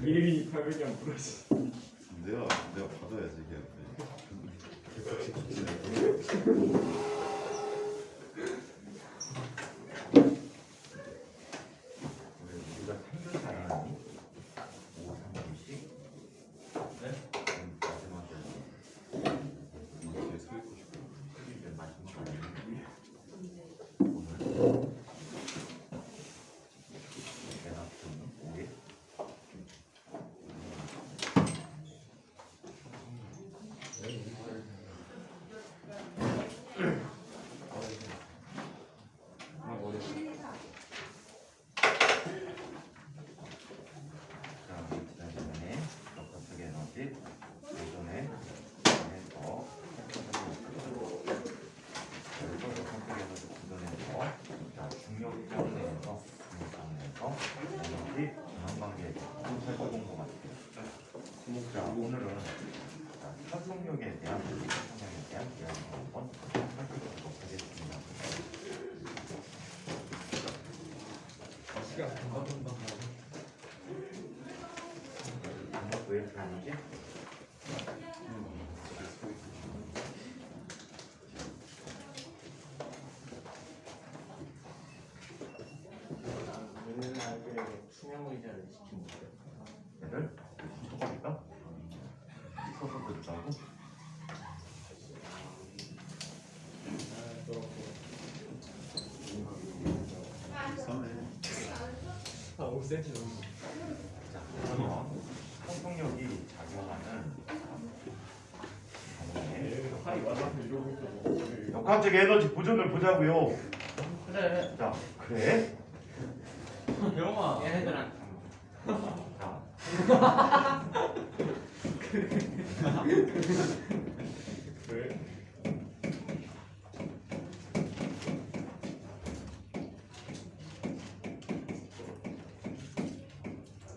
이름이 800이 안 부러지. 내가 받아야지 걔. 우리가 3분 잘하니? 5, 3분씩? 네? 마지막에 뒤에 서 있고 싶어. 이제 마지막에 오늘 내가 좀 오게 자, 지난 시간에 덕분에 에너지 예전에 더 선택에서 구전에서 자 중력 때문에서 에너지 전환관계 살펴본 것 같아요. 자 오늘은 차속력에 대한 이야기 한번 살펴보도록 하겠습니다. 시간 금방 왜 이렇게 하는지? 맨날 수명 의자를 시키는 거예요. 얘를 쳐버릴까? 서서 듣자고? 이상해. 아 5cm 정도. 자, 그러면 차속력이 작용하는 팔이 와닿고 이러고 있어. 역학적 에너지 보존을 보자고요. 그래. 자, 그래? 병아. 얘네들한테 자, 그래.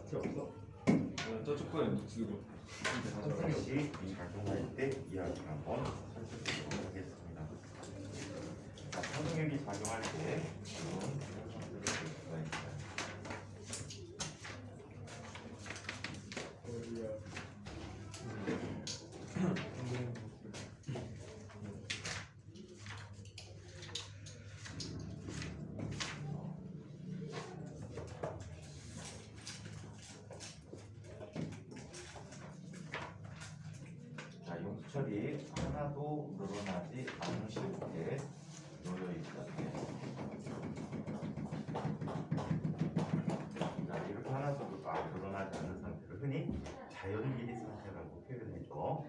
없어? 저쪽 거는 지금. 차속력이 작용할 때 이야기를 한번 살펴보도록 하겠습니다. 자, 차속력이 작용할 때 이런 상태를 볼 수가 있어요. 자, 용수철이 하나도 늘어나지 않으실 때 놓여 있다. 자, 이렇게 하나도 늘어나지 않은 상태를 흔히 자연길이 상태라고 표현해줘.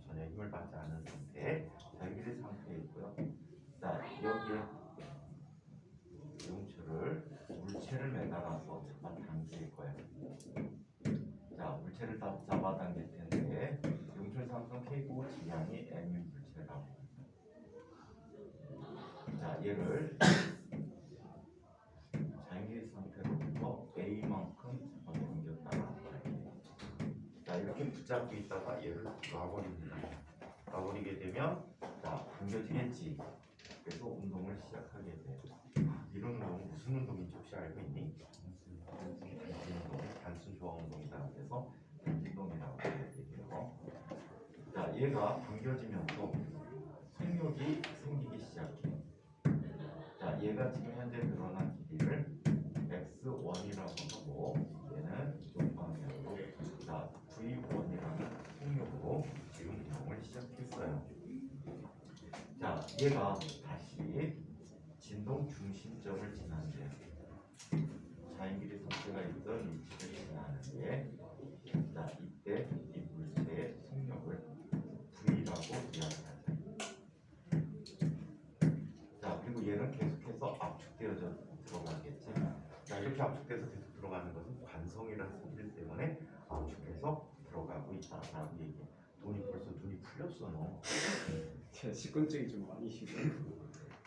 전혀 힘을 받지 않은 상태, 자연길이 상태에 있고요. 자, 여기에 용철을 물체를 매달아서 잡아당길 거예요. 자, 물체를 잡아당길 텐데 용철 삼성 K9 질량이 M인 물체라고. 자, 얘를 자연계의 상태로부터 A만큼 잡아당겼다가 자, 이렇게 붙잡고 있다가 얘를 놔버립니다. 놔버리게 되면 자, 당겨지겠지. 그래서 운동을 시작하게 돼요. 이런 운동은 무슨 운동인지 혹시 알고 있니? 단순 조화 운동이다. 그래서 운동이라고 해야 되고요. 자, 얘가 당겨지면서 속력이 생기기 시작해. 자, 얘가 지금 현재 늘어난 길이를 x1이라고 하고 얘는 이쪽 방향으로 자, v1이라는 속력으로 지금 운동을 시작했어요. 자, 얘가 다시 진동 중심점을 지나는데요. 자연길이 상태가 있던 위치를 지나는데 자, 이때 이 물체의 속력을 V라고 이야기하죠. 자, 그리고 얘는 계속해서 압축되어져 들어가겠지. 자, 이렇게 압축돼서 계속 들어가는 것은 관성이라는 소질 때문에 압축해서 들어가고 있다라고 얘기해. 벌써 눈이 풀렸어 너. 제 식곤증이 좀 많이 시고.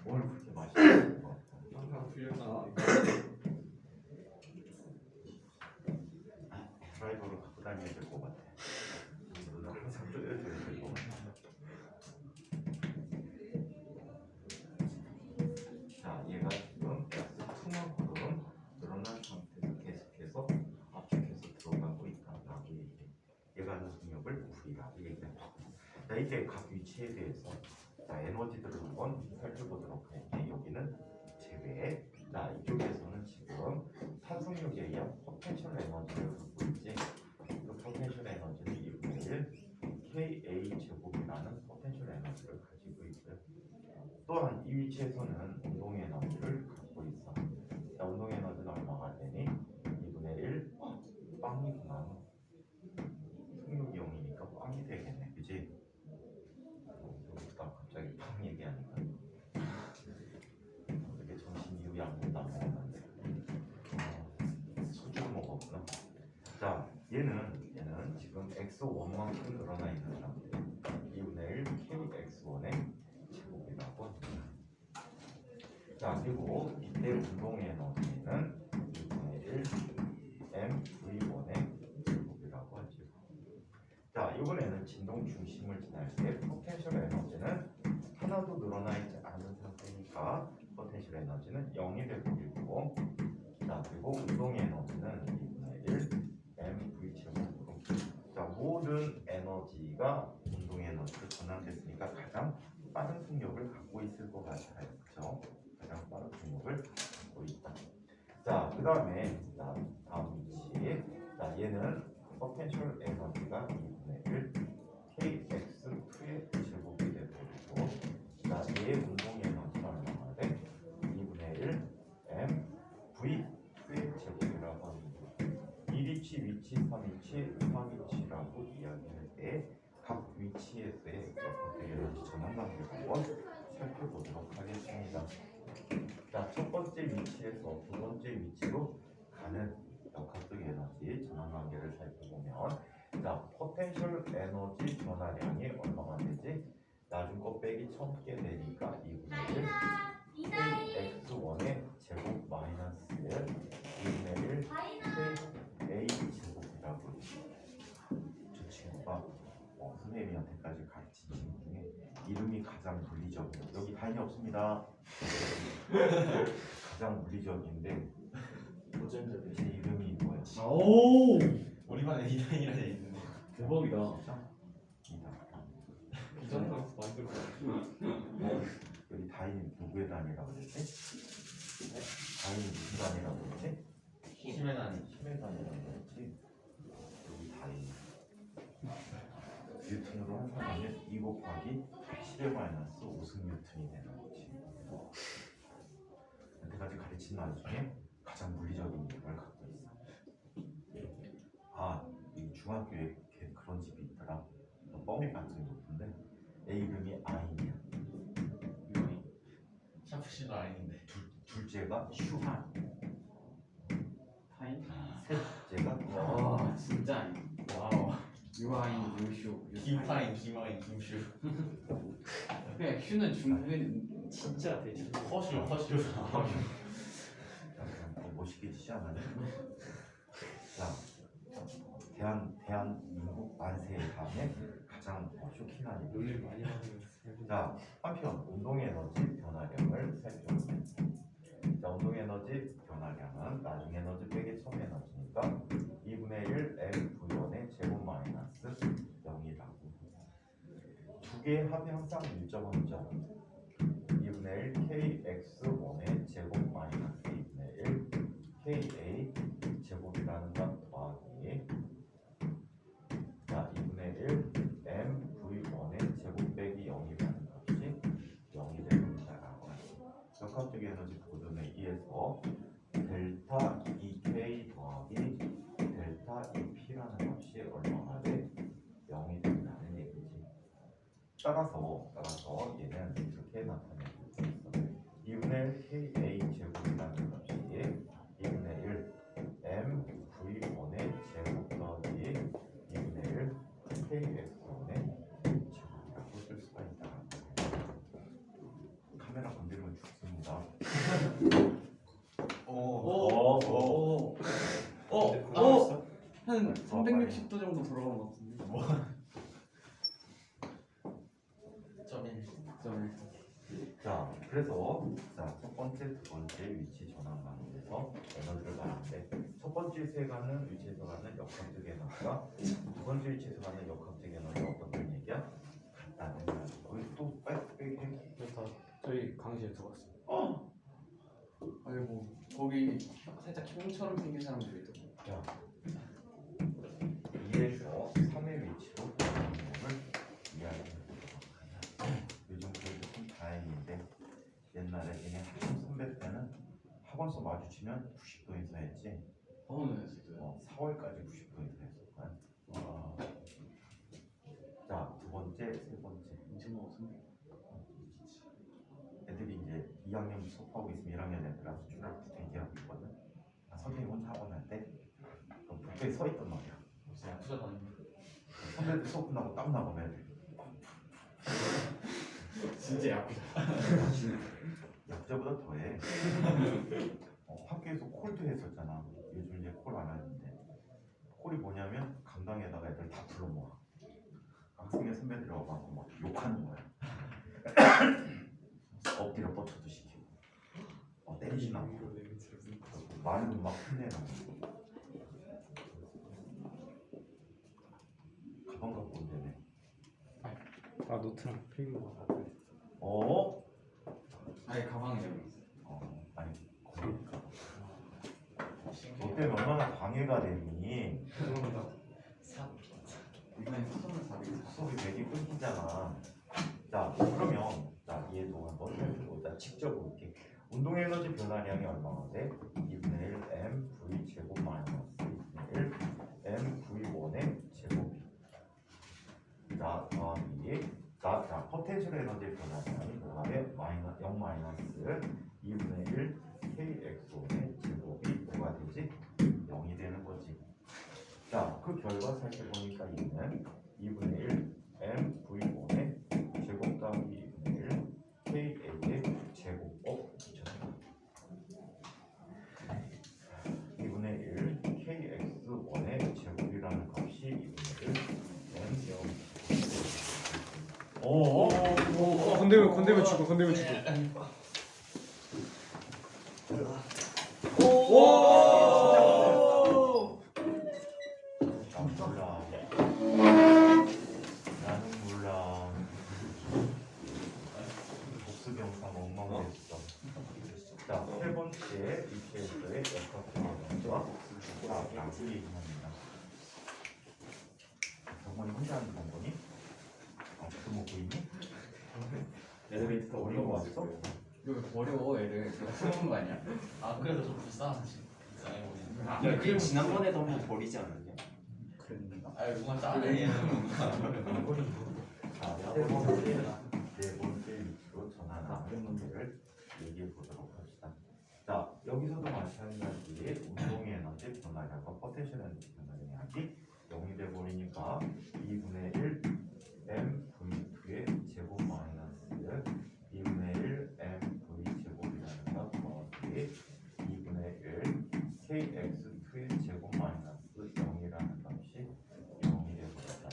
뭘 그렇게 맛있는 거 같아. 항상 풀렸나? 드라이버로 갖고 다녀야 될 것 같아. 눈을 항상 쪼여줘야 될 것 같아. 자, 얘가 지금 X2만큼 늘어난 상태에서 계속해서 압축해서 들어가고 있다. 이제 각 위치에 대해서 자, 에너지들을 한번 살펴보도록 할게. 여기는 제외. 자, 이쪽에서는 지금 산성력에 의한 포텐셜 에너지를 갖고 있지. 그 포텐셜 에너지는 2분의 1 KA 제곱이라는 포텐셜 에너지를 가지고 있고요. 또한 이 위치에서는 운동 에너지를 갖고 있어. 자, 운동 에너지는 얼마가 되니? 2분의 1 빵이구나. 승력이 0이니까 빵이 되겠네, 그지? 여기다 갑자기 빵 얘기하니까 되게 정신 이후에 아무것도 안 먹었는데 소주를 먹었구나. 자, 얘는 지금 x1만큼 늘어나 있는 상태. 2분의 1 kx1의 제곱이라고 합니다. 자, 그리고 이때 운동의 에너지는 2분의 1 mv1의 제곱이라고 하죠. 자, 이번에는 진동 중심을 지날 때 포텐셜 에너지는 하나도 늘어나 있지 않은 상태니까 포텐셜 에너지는 0이 되고 있고, 자, 그리고 운동의 에너지는 2분의 1 mv 제곱으로. 자, 모든 에너지가 운동의 에너지로 전환됐으니까 가장 빠른 속력을 갖고 있을 것 같아요. 그렇죠? 가장 빠른 속력을 갖고 있다. 자, 그 다음에 다음 위치. 자, 얘는 포텐셜 에너지가 2분의 1 kx2의 제곱이 되고 있고, 자, 얘의 운동의 에너지가 얼마나 돼? 2분의 1 mv2의 제곱이라고 합니다. 1위치, 위치, 3위치, 4위치라고 이야기할 때 각 위치에서의 역학적 에너지 전환 관계를 한번 살펴보도록 하겠습니다. 자, 첫 번째 위치에서 두 번째 위치로 가는 역학적 에너지 전환 관계를 살펴보면, 자, 포텐셜 에너지 변화량이 얼마가 되지? 나중 거 빼기 처음 게 되니까 2분의 1 kx1의 제곱 마이너스 2분의 1 ka 제곱이라고. 저 친구가 선생님한테까지 가르친 친구 중에 이름이 가장 물리적이에요. 여기 다인이 없습니다. 가장 물리적인데 어쩐지. 제 이름이 뭐야? 오! 우리 반에 이단이라 돼 있는데. 대박이다. 비전하우스 만들고 여기 다인이 누구의 단이라고 그랬지? 다인이 무슨 단이라고 그랬지? 힘의 난이. 힘의 단이라고 그랬지? 여기 다인. 뉴턴으로 환산하면 2 곱하기 10의 마이너스 5승 뉴턴이 되는 거지. 여태까지 가르친 말 중에 가장 물리적인 이름을 갖고 있어. 아, 이 중학교에 그런 집이 있더라. 뻥이 가능성이 높은데 애 이름이 아인이야. 유아인. 샤프씨도 아닌데. 둘째가 슈한, 타임? 셋째가 와 진짜 와우. 유아인, 유슈, 김파인, 김아인, 김슈. 그냥 슈는 중국인. 진짜 대신 허슈. 약간 더 멋있게 시작하네. 자, 대한민국 만세 다음에 가장 쇼킹한 이름. 놀림 많이 받으면 자, 한편 운동 에너지 변화량을 살펴보면, 자, 운동 에너지 변화량은 나중 에너지 빼기 첨 에너지니까 2분의 1 mv1의 제곱 마이너스 0이라고. 두 개의 합이 항상 일정한 점. 2분의 1 kx1의 제곱 마이너스 2분의 1 ka 제곱이라는 것 더하기, 자, 2분의 1 mv1의 제곱 빼기 0이라는 값이 0이 됩니다라고 하죠. 역학적 에너지 보존에 의해서 델타 EK 더하기 델타 EP라는 값이 얼마가 돼? 0이 된다는 얘기지. 따라서 얘는 이렇게 나타내고 있어. 2분의 1 KA 제곱이라는 값이 2분의 1 mv1의 제곱 더하기 2분의 1 KX1의 제곱이라고 쓸 수가 있다. 카메라 건드리면 죽습니다. 한 360도 정도 돌아간 것 같은데. 점일. 자, 그래서 첫 번째, 두 번째 위치 전환 관계에서 에너지를 봤는데, 첫 번째 위치에서 가는 역학적 에너지가 두 번째 위치에서 가는 역학적 에너지가 어떤 얘기야? 여기 또 빼기 해. 그래서 저희 강의실에 들어갔어요. 아니 뭐 거기 살짝 형처럼 생긴 사람들이 있더라고. 야, 2에서 3의 위치로 공을 이해하는 거야. 요즘 그래도 좀 다행인데 옛날에 얘네 학원 선배 때는 학원서 마주치면 90도 인사했지. 어느 했어요? 4월까지 90도 인사했었거든. 와 자, 두 번째, 세 번째. 인천 먹었는데. 애들이 이제 2학년 수업하고 있으면 1학년 애들하고 쭉 대기하고 있거든. 선생님 혼자 학원 할 때 벽에 서 있단 말이야. 무슨 약수가 다니는데. 선배들 수업 끝나고 땀 나고 애들. 진짜 약수다. 약자보다 더해. 학교에서 콜도 했었잖아. 요즘 이제 콜 안 하는데. 콜이 뭐냐면 강당에다가 애들 다 불러 모아. 학생회 선배들이 와갖고 막 욕하는 거야. 엎드려 뻗쳐도 시키고. 때리진 않고. 말도 막 혼내라고. 가방 갖고 온다며. 아 노트랑 필기만 갖고 있어요. 아니 가방에 여기 있어. 아니 거기니까. 너 때문에 얼마나 방해가 되니? 죄송합니다. 이번에 수선을 사비고. 수업이 되게 끊기잖아. 자 그러면 자 얘도 한번 해주고 자 직접 볼게. 운동 에너지 변화량이 얼마나 돼? 2분의 1 m v 제곱 마이너스 2분의 1 m v1의 제곱이. 자 더하기 자 포텐셜 에너지 변화량이 뭐가 돼? 0 마이너스 2분의 1 kx1의 제곱이 뭐가 되지? 0이 되는 거지. 자 그 결과 살펴보니까 얘는 2분의 1 m v1의 제곱 더하기 2분의 1 ka의 제곱. 미쳤다. 2분의 1 kx1의 제곱이라는 값이 2분의 1 m 건들면 죽어. 건들면 죽어. 나는 몰라. 복수병사 멍멍했어. 자, 세 번째 이케에서의 역학과 나중에 얘기합니다. 정원이 혼자 하는 정원이? 그 먹고 있니? 엘리베이터 어디로 왔어? 이거 버려 애를. 내가 세우는 거 아니야? 아 그래도 좀 불쌍하지. 불쌍해 보이는. 아, 야, 그 지난번에도 한번 버리지 않았냐? 그랬는가? 아 뭔가 짜네. 자, 네 번째 위치로 전환하는 문제를 얘기해 보도록 합시다. 자, 여기서도 마찬가지 운동의 에너지 변화량과 포텐셜 에너지 변화량이 0이 돼 버리니까 2분의 1 mv2의 제곱 마이너스 2분의 1 mv 제곱이라는 것 더하기 2분의 1 kx2의 제곱 마이너스 0이라는 값이 0이 돼 버렸다.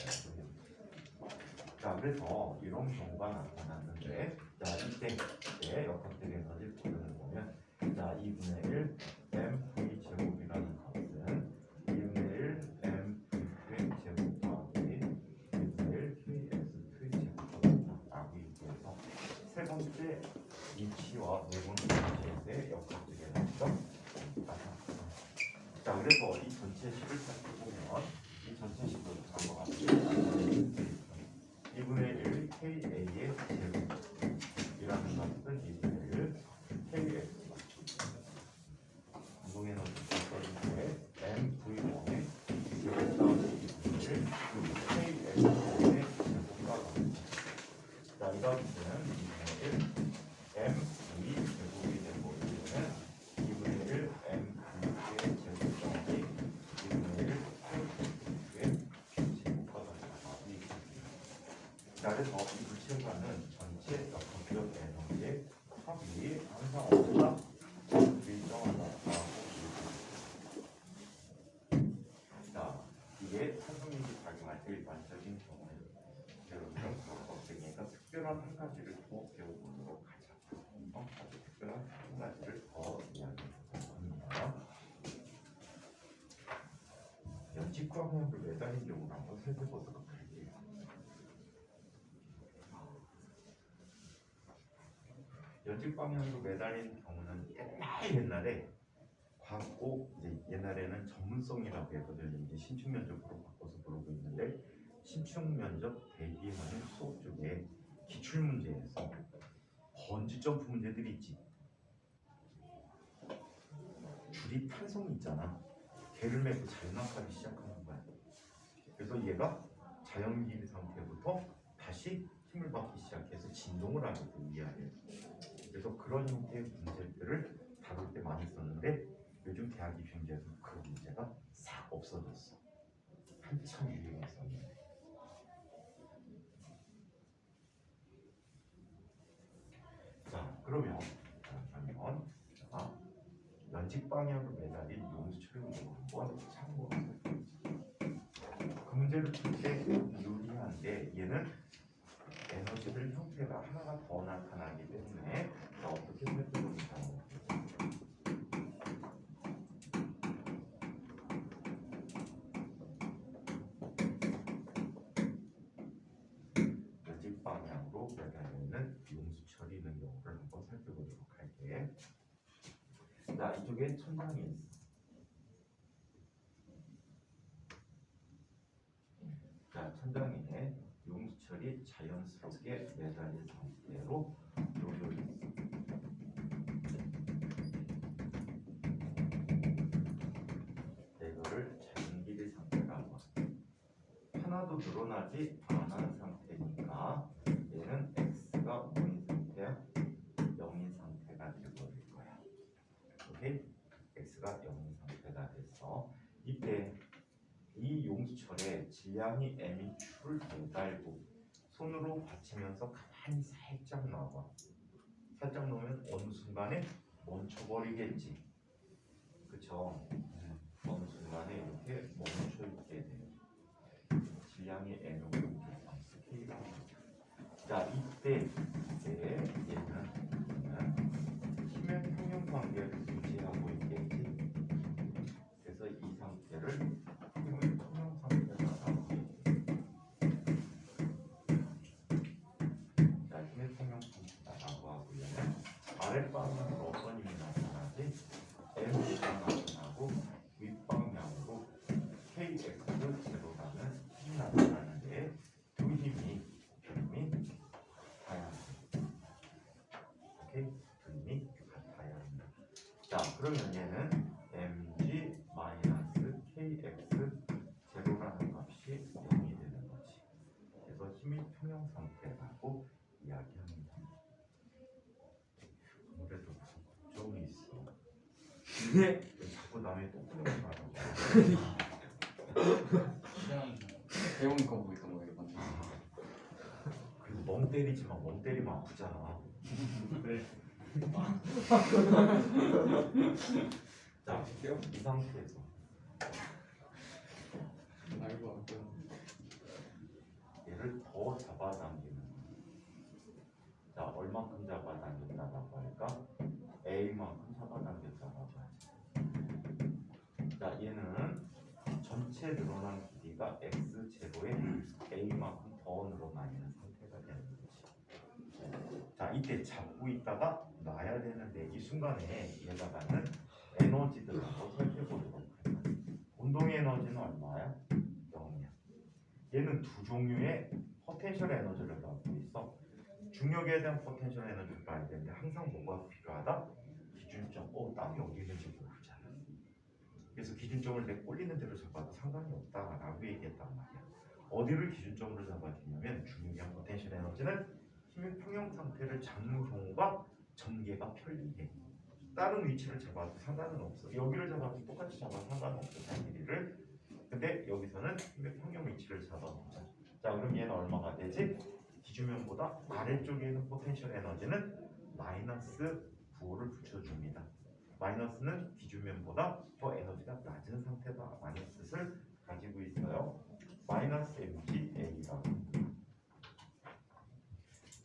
자, 그래서 이런 경우가 나타났는데, 자, 이때 역학적 에너지 표현을 보면, 자, 2분의 1 mv 제곱이라는 값은 2분의 1 mv의 제곱 더하기 2분의 1 kx2의 제곱이라고 얘기해서 세 번째 위치와 네 번째 위치에서의 역학적 에너지가 나타납니다. 자, 그래서 이 전체 식을 살펴보면 이 전체 식을 다음과 같이 2분의 1 KA의 제곱이라는 것은 2분의 1 KX 운동 에너지 떨어질 때 MV1의 제곱 더하기 2분의 1 KX의 제곱과 같습니다. 자, 이 값은 2분의 1 MV 제곱이 되고 이는 2분의 1 MV의 제곱 더하기 2분의 1 KX의 제곱과 같습니다. 자, 그래서 이 물체과는 전체 역학적 에너지의 합이 항상 어디가 일정하다라고 자, 이게 산소민지 작용할 때 일반적인 경우예요. 여러분은 과학적이니까 특별한 한 가지를 더 배워보도록 하자. 아주 특별한 한 가지를 더 이야기해봅니다. 연직광학을 매달린 경우를 한번 살펴보도록 할게요. 연직 방향으로 매달린 경우는 옛날에 과거 이제 옛날에는 전문성이라고 했거든요. 이제 신축 면적으로 바꿔서 부르고 있는데 신축 면적 대비하는 수업 중에 기출 문제에서 번지 점프 문제들이 있지. 줄이 탄성이 있잖아. 개를 메고 자유낙하기 시작하는 거야. 그래서 얘가 자연기비 상태부터 다시 힘을 받기 시작해서 진동을 하게 돼 위아래. 그래서 그런 형태의 문제들을 다룰 때 많이 썼는데 요즘 대학 입시문제에서 그 문제가 싹 없어졌어. 한참 유행했었는데. 자, 그러면 연직 방향으로 매달린 용수철의 한번 참고하세요. 그 문제를 풀 때 유리한 게 얘는 에너지들 형태가 하나가 더 나타나기 때문에 자, 어떻게 살펴보면 연직 방향으로 매달리는 용수철이 있는 경우를 한번 살펴보도록 할게. 자, 이쪽에 천장이 있어. 자, 천장에 용수철이 자연스럽게 매달린 상태로 놓여 있어. 이거를 자연기대 상태라고 하고 하나도 늘어나지 않은 상태니까 얘는 x가 뭐인 상태야? 0인 상태가 되어버릴 거야. 오케이? x가 0인 상태가 돼서 이때 이 용수철에 질량이 m이축을 매달고 손으로 받치면서 가만히 살짝 놔봐. 살짝 놓으면 어느 순간에 멈춰버리겠지. 그쵸? 어느 순간에 이렇게 멈춰있게 돼요. 질량이 m으로 방수 K가. 자, 이때 얘는 힘의 평형 관계를 유지하고 있겠지. 그래서 이 상태를 힘의 평형 상태라고 해요. 자, 힘의 평형 상태라고 하고 얘는 아랫방향으로 어떤 힘이 나타나지? M가 나타나고 윗방향으로 KX로 제로라는 힘이 나타나는데 두 힘이 같아야 합니다. 오케이? 두 힘이 같아야 합니다. 자, 그러면 얘는 mg 마이너스 kx 제로라는 값이 0이 되는 거지. 그래서 힘이 평형 상태라고 이야기합니다. 아무래도 무슨 걱정이 있어. 왜 자꾸 남의 똑똑한 말하고. 배운 거 보니까 뭐 이거 맞네. 그리고 멍 때리지 마. 멍 때리면 아프잖아. 자, 이 상태에서 알고 왔고. 얘를 더 잡아당기는. 자, 얼만큼 잡아당긴다라고 할까? A만큼 잡아당겼다라고 하죠. 자, 얘는 전체 늘어난 길이가 x0에 A만큼 더 늘어나 있는 상태가 되는 거지. 자, 이때 잡고 있다가 놔야 되는데 이 순간에 얘다가는 에너지들을 한번 살펴보도록 할까. 운동의 에너지는 얼마야? 0이야. 얘는 두 종류의 포텐셜 에너지를 갖고 있어. 중력에 대한 포텐셜 에너지를 봐야 되는데 항상 뭐가 필요하다? 기준점. 땀이 어디 있는지 모르잖아. 그래서 기준점을 내 꼴리는 대로 잡아도 상관이 없다라고 얘기했단 말이야. 어디를 기준점으로 잡아주냐면 중요한 포텐셜 에너지는 힘의 평형 상태를 잡는 경우가 전개가 편리해. 다른 위치를 잡아도 상관은 없어. 여기를 잡아도 똑같이 잡아도 상관은 없어. 장길이를. 근데 여기서는 힘의 평형 위치를 잡아보자. 자, 그럼 얘는 얼마가 되지? 기준면보다 아래쪽에 있는 포텐셜 에너지는 마이너스 9를 붙여줍니다. 마이너스는 기준면보다 더 에너지가 낮은 상태다. 라는 뜻을 가지고 있어요. 마이너스 mg a라고.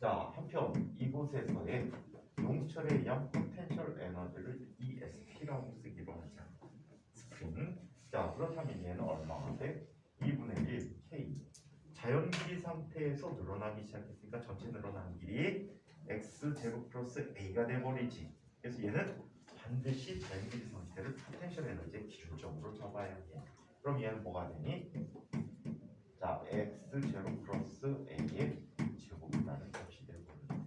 자, 한편 이곳에서의 용수철에 의한 포텐셜 에너지를 ESP라고 쓰기로 하자. 스프링. 자, 그렇다면 얘는 얼마가 돼? 2분의 1 K. 자연길이 상태에서 늘어나기 시작했으니까 전체 늘어나는 길이 x0 플러스 a가 돼버리지. 그래서 얘는 반드시 자연끼리 상태를 포텐셜 에너지의 기준점으로 잡아야 해. 그럼 얘는 뭐가 되니? 자, x0 플러스 a의 제곱이라는 값이 되거든요.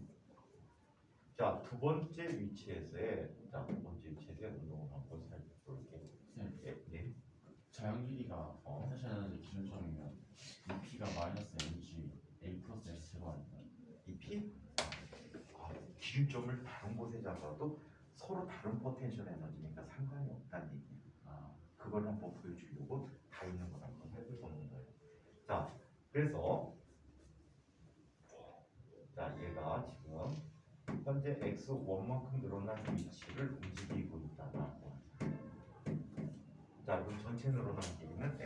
자, 두 번째 위치에서의 운동을 한번 살펴볼게요. 예. 자연 길이가 포텐셜 에너지 기준점이면 EP가 마이너스 mg a 플러스 s 제곱 아닌가요? EP? 기준점을 다른 곳에 잡아도 서로 다른 포텐셜 에너지니까 상관이 없다는 얘기예요. 그걸 한번 보여주려고 다 있는 걸 한번 해보는 거예요. 자, 그래서 자, 얘가 지금 현재 x1만큼 늘어난 위치를 움직이고 있다라고 하죠. 자, 그럼 전체 늘어난 길이는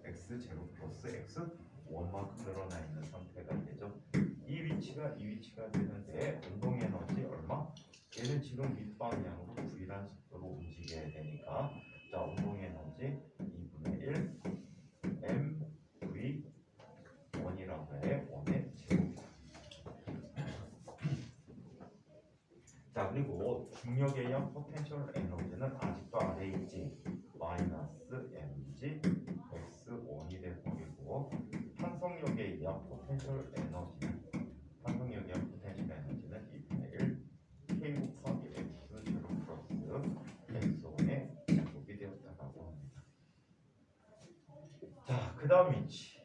x0 플러스 x1만큼 늘어나 있는 상태가 되죠. 이 위치가 되는데 운동 에너지 얼마? 얘는 지금 윗방향으로 v란 속도로 움직여야 되니까 자, 운동 에너지 2분의 1 mv1이라고 해. 1의 제곱. 자, 그리고 중력에 의한 포텐셜 에너지는 아직도 아래에 있지. 마이너스 mg x1이 될 거고, 탄성력에 의한 포텐셜 에너지는 2분의 1 k 곱하기 x0 플러스 x1의 제곱이 되었다고 합니다. 자, 그 다음 위치.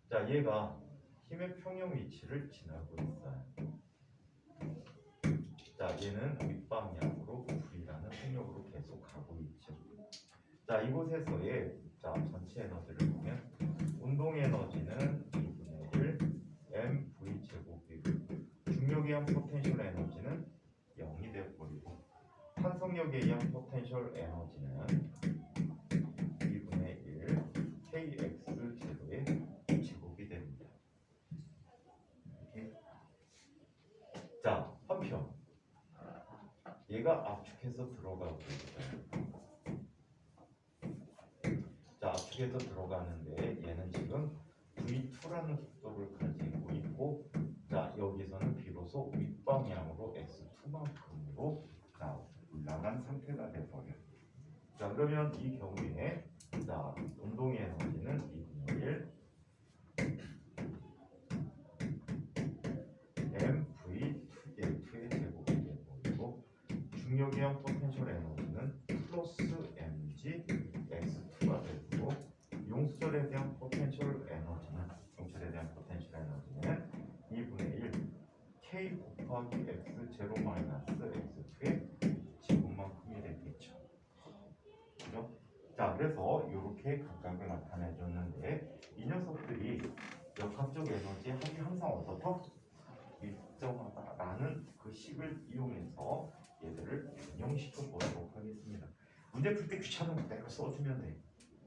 자, 얘가 힘의 평형 위치를 지나고 있어요. 자, 얘는 윗방향으로 V라는 속력으로 계속 가고 있죠. 자, 이곳에서의 전체 에너지를 보면 운동 에너지는 2분의 1 mv 제곱이고, 중력에 의한 포텐셜 에너지는 0이 되어버리고, 탄성력에 의한 포텐셜 에너지는 2분의 1 kx 제로의 제곱이 됩니다. 이렇게. 자, 한편 얘가 압축해서 들어가고 있어요. 자, 압축해서 들어가는데 얘는 지금 v2라는 속도를 가지고 있고, 자, 여기서는 비로소 윗방향으로 x2만큼으로 올라간 상태가 돼버려요. 자, 그러면 이 경우에 자, 운동의 에너지는 2분의 1 mv2의 제곱이 되고, 중력에 의한 포텐셜 에너지는 플러스 mg x2가 되고, 용수절에 대한 포텐셜 에너지는 2분의 1 k 곱하기 x0 마이너스 x2의 제곱만큼이 되겠죠. 그죠? 자, 그래서 이렇게 각각을 나타내 줬는데, 이 녀석들이 역학적 에너지 합이 항상 어떻다? 일정하다라는 그 식을 이용해서 얘들을 변형시켜 보도록 하겠습니다. 문제 풀 때 귀찮은 거 대로 써주면 돼.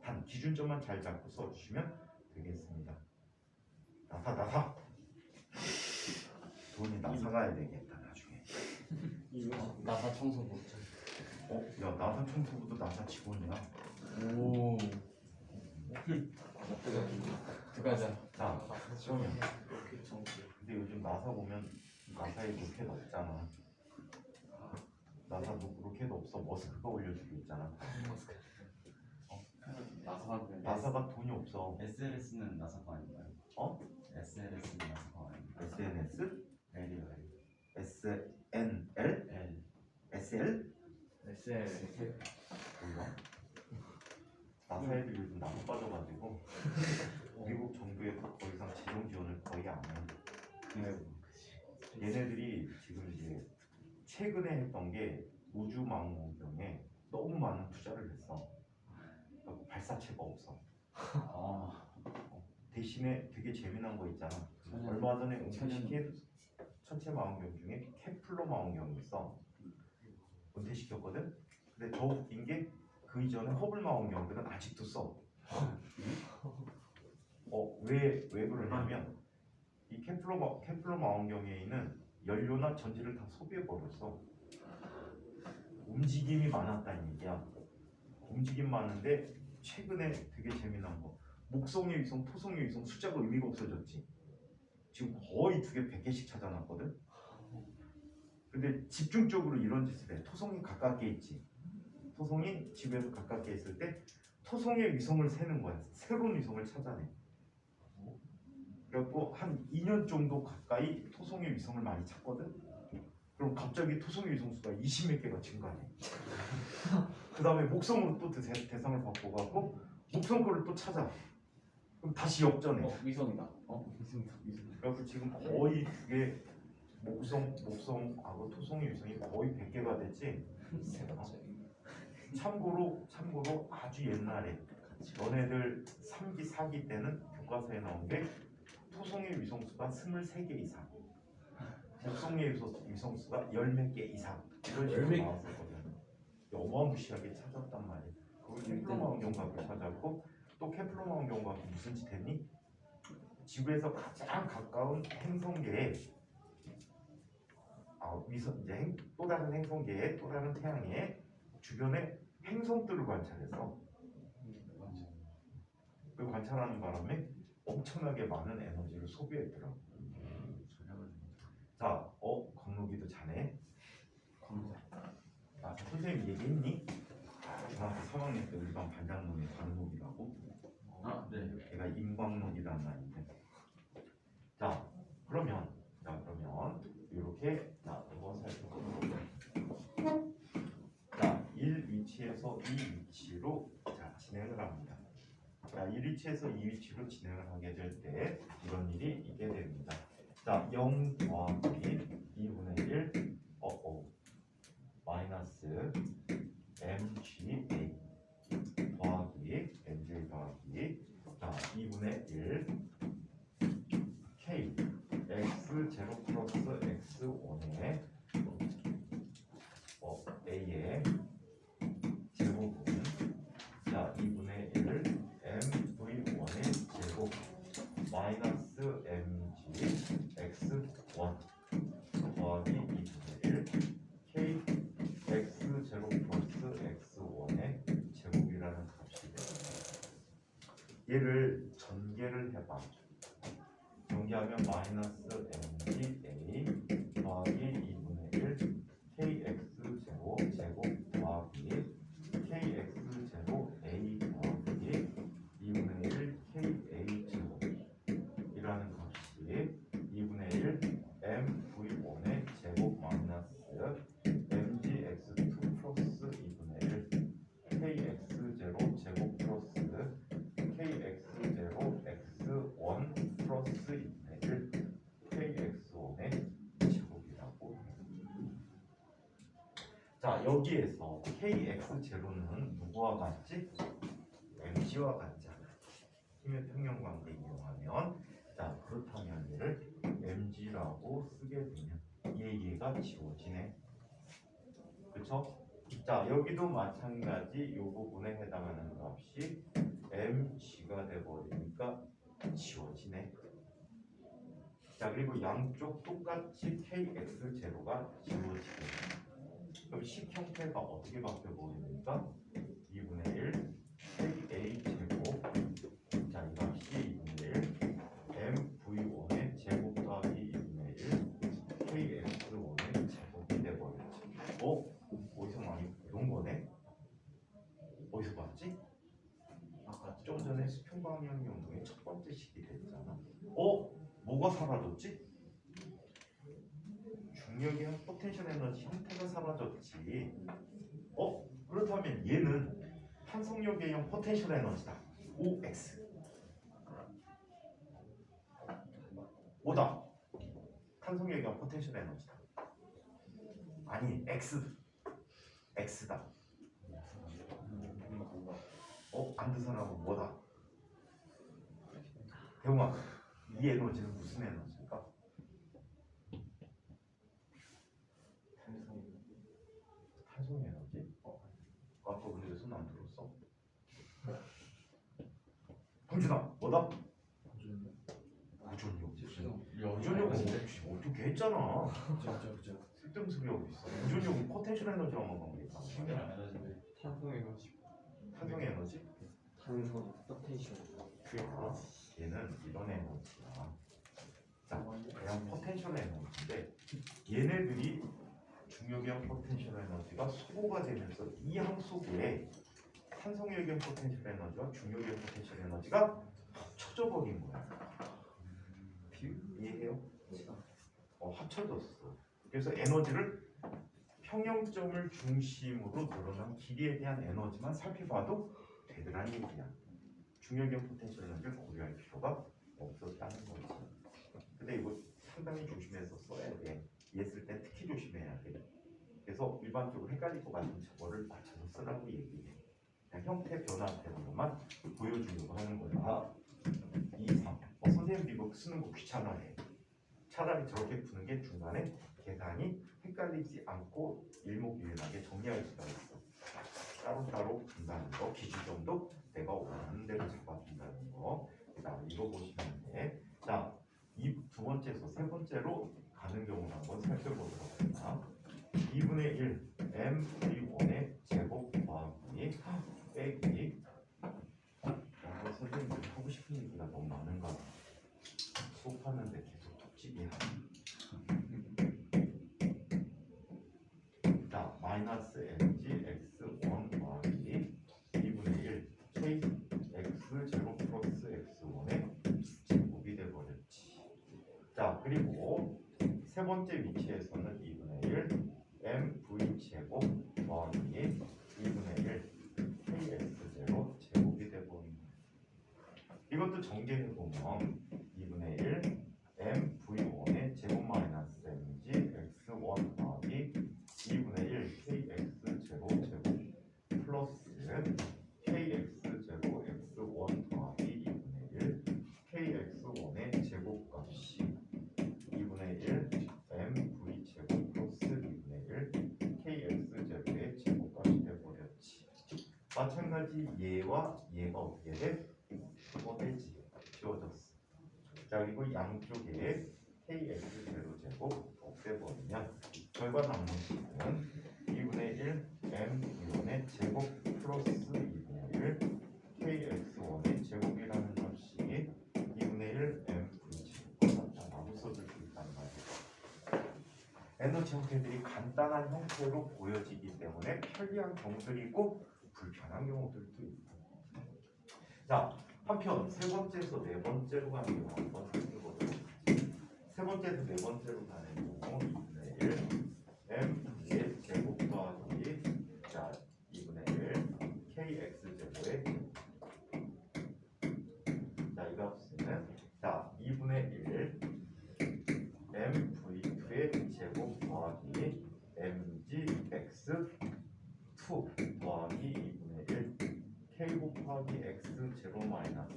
단 기준점만 잘 잡고 써주시면 되겠습니다. 나사 돈이 나사 가야 되겠다 나중에. 나사 청소부. 야, 나사 청소부도 나사 직원이야. 오. 들어가자. 자, 그러면 근데 요즘 나사 보면 나사에 로켓 없잖아. 나사 로켓 없어. 머스크가 올려주고 있잖아. 나사가 돈이 없어. SLS는 나사가 아닌가요? SLS는 나사가 아닌가요? SNS? L이요. SNL? L. SL? SL. 몰라. 나사 애들이 요즘 나무 빠져가지고 미국 정부에서 더 이상 재정 지원을 거의 안 해. 얘네들이 지금 이제 최근에 했던 게 우주망원경에 너무 많은 투자를 했어. 발사체가 없어. 대신에 되게 재미난 거 있잖아. 얼마 전에 은퇴시킨 천체 망원경 중에 케플러 망원경이 있어. 은퇴시켰거든. 근데 더 웃긴 게 그 이전에 허블 망원경들은 아직도 써. 왜 그러냐면 이 케플러 망원경에 있는 연료나 전지를 다 소비해 버렸어. 움직임이 많았다는 얘기야. 움직임 많은데 최근에 되게 재미난 거, 목성의 위성, 토성의 위성 숫자가 의미가 없어졌지. 지금 거의 2개 100개씩 찾아놨거든. 근데 집중적으로 이런 짓을 해. 토송이 가깝게 있지. 토송이 지구에서 가깝게 있을 때 토송의 위성을 세는 거야. 새로운 위성을 찾아내. 그래갖고 한 2년 정도 가까이 토송의 위성을 많이 찾거든. 그럼 갑자기 토송의 위성 수가 20몇 개가 증가해. 그 다음에 목성으로 또 대상을 바꿔갖고 목성 거를 또 찾아. 그럼 다시 역전해. 위성이다. 그래서 지금 거의 그게 목성하고 토송의 위성이 거의 100개가 됐지. 참고로 아주 옛날에 너네들 3기 4기 때는 교과서에 나온 게 토송의 위성수가 23개 이상, 목성의 위성수가 10몇 개 이상 이런 식으로 나왔었거든. 어마무시하게 찾았단 말이야. 그걸 케플러 망원경과학을 찾았고, 또 케플러 망원경과학이 무슨 짓 했니? 지구에서 가장 가까운 행성계에 이제 또 다른 행성계에 또 다른 태양의 주변에 행성들을 관찰해서 그 관찰하는 바람에 엄청나게 많은 에너지를 소비했더라고. 자, 광록이도 자네. 선생님 얘기했니? 중학교 3학년 때 일반 반장놈이 광록이라고. 아, 네. 걔가 임광록이라는 말인데. 자, 그러면 이렇게 이거 살펴보고. 자, 1 위치에서 2 위치로 진행을 합니다. 자, 1 위치에서 2 위치로 진행을 하게 될 때 이런 일이 있게 됩니다. 자, 0 더하기 2분의 1 마이너스 mga 더하기 mj 더하기 자 2분의 1 k x0 플러스 x1의 a의 제곱은 자 2분의 1 mv1의 제곱 마이너스 mg x1 더하기 2분의 1 k x0 플러스 x1의 제곱이라는 값이 됩니다. 얘를 전개를 해봐. 전개하면 마이너스 mg a 더하기 2분의 1 kx0 제곱 더하기 kx0 a 더하기 2분의 1 ka 제곱이라는 값이 2분의 1 mv1의 제곱 마이너스 mgx2 플러스 2분의 1 kx0 제곱 플러스 kx0 x1 플러스 2분의 1 kx1의 제곱이라고. 자, 여기에서 kx0는 누구와 같지? mg와 같잖아. 힘의 평형관계 이용하면 자, 그렇다면 얘를 mg라고 쓰게 되면 얘가 지워지네. 그쵸? 자, 여기도 마찬가지 이 부분에 해당하는 값이 mg가 돼버리니까 지워지네. 자, 그리고 양쪽 똑같이 kx0가 지워지게. 그럼 식 형태가 어떻게 바뀌어버립니까? 2분의 1 ka 제곱 자, 이 값이 2분의 1 mv1의 제곱 더하기 2분의 1 kx1의 제곱이 돼버렸지. 어디서 많이 본 거네? 어디서 봤지? 아까 좀 전에 수평방향 운동의 첫 번째 식이 됐잖아. 뭐가 사라졌지? 중력의 포텐셜 에너지 형태가 사라졌지. 그렇다면 얘는 탄성력 A형 포텐셜 에너지다. OX. 오다. 탄성력 A형 포텐셜 에너지다. 아니, X다. 안드선하고 뭐다? 대웅아, 이 에너지는 무슨 에너지일까? 탄성 에너지? 아까 근데 왜 손 안 들었어? 공준아, 뭐다? 무전력 어떻게 했잖아. 쓸데없는 소리 하고 있어. 무전력은 포텐셜 에너지랑만 관계있다. 탄성 에너지. 탄성 에너지? 탄성 포텐셜. 얘는 이런 에너지야. 자, 그냥 포텐셜 에너지인데 얘네들이 중력의 포텐셜 에너지가 소모가 되면서 이 함수구에 산성의 포텐셜 에너지와 중력의 포텐셜 에너지가 합쳐져 버린 거야. 이해해요? 합쳐졌어. 그래서 에너지를 평형점을 중심으로 늘어난 길이에 대한 에너지만 살펴봐도 되더란 얘기야. 중력의 포텐셜 에너지를 고려할 필요가 없었다는 거지. 근데 이거 상당히 조심해서 써야 돼. 얘 쓸 때 특히 조심해야 돼. 그래서 일반적으로 헷갈릴 것 같은 저거를 맞춰서 쓰라고 얘기해. 그냥 형태 변화되는 것만 보여주려고 하는 거야. 2, 3. 선생님도 이거 쓰는 거 귀찮아해. 차라리 저렇게 푸는 게 중간에 계산이 헷갈리지 않고 일목요연하게 정리할 수가 있어. 따로따로 분다는 거, 기준점도 내가 원하는 대로 잡아준다는 거. 그다음 이거 보시면 돼. 자, 이 두 번째에서 세 번째로 가는 경우를 한번 살펴보도록 할까. 2분의 1 m+1의 제곱 더하기 빼기. 선생님들 하고 싶은 얘기가 너무 많은가 봐. 수업하는데 계속 톡집이야. 자, 마이너스 mg x1 더하기 2분의 1 k x0 플러스 x1의 제곱이 돼버렸지. 자, 그리고 세 번째 위치에서는 2분의 1 mv 제곱 더하기 2분의 1 kx0 제곱이 돼버린 거야. 이것도 정리해보면 2분의 1 mv1의 제곱 마이너스 mg x1 더하기 2분의 1 kx0 제곱 플러스 kx0 x1 더하기 2분의 1 kx1의 제곱값이 2분의 1 mv 제곱 플러스 2분의 1 kx0의 제곱값이 돼버렸지. 마찬가지 얘와 얘가 어떻게 돼? 빼지. 지워졌어. 자, 그리고 양쪽에 kx0 제곱 없애버리면 결과 남는 식은 2분의 1 mv1의 제곱 플러스 2분의 1 kx1의 제곱이라는 값이 2분의 1 mv 제곱과 같다라고 써줄 수 있단 말이야. 에너지 형태들이 간단한 형태로 보여지기 때문에 편리한 경우들이 있고 불편한 경우들도 있고. 자, 한편 세 번째에서 네 번째로 가는 경우 한번 살펴보도록 하겠습니다. 세 번째에서 네 번째로 가는 경우 2분의 1 mv의 제곱 더하기 자 2분의 1 kx 제곱의 자 이 값은 자 2분의 1 mv2의 제곱 더하기 mgx2 더하기 2분의 1 k 곱하기 x0 마이너스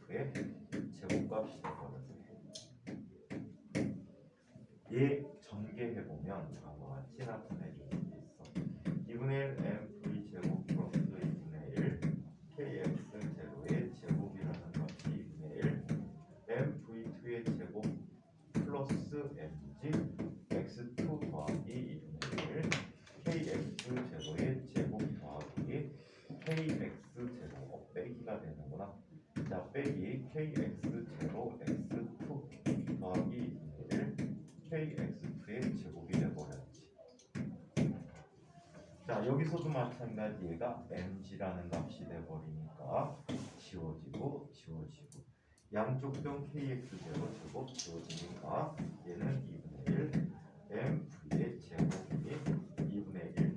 x2의 제곱값이 되거든요. 얘 전개해보면 다음과 같이 나타내줄 수 있어. 2분의 1 mv 제곱 플러스 2분의 1 kx0의 제곱이라는 것이 2분의 1 mv2의 제곱 플러스 mg x2 더하기 2분의 1 kx0의 제곱 더하기 kx0 빼기가 되는구나. 자, 빼기 kx0 x2 더하기 1 kx2의 제곱이 돼버렸지. 자, 여기서도 마찬가지 얘가 mg라는 값이 돼버리니까 지워지고 지워지고 양쪽 변 kx0 제곱 지워지니까 얘는 2분의 1 mv의 제곱이 2분의 1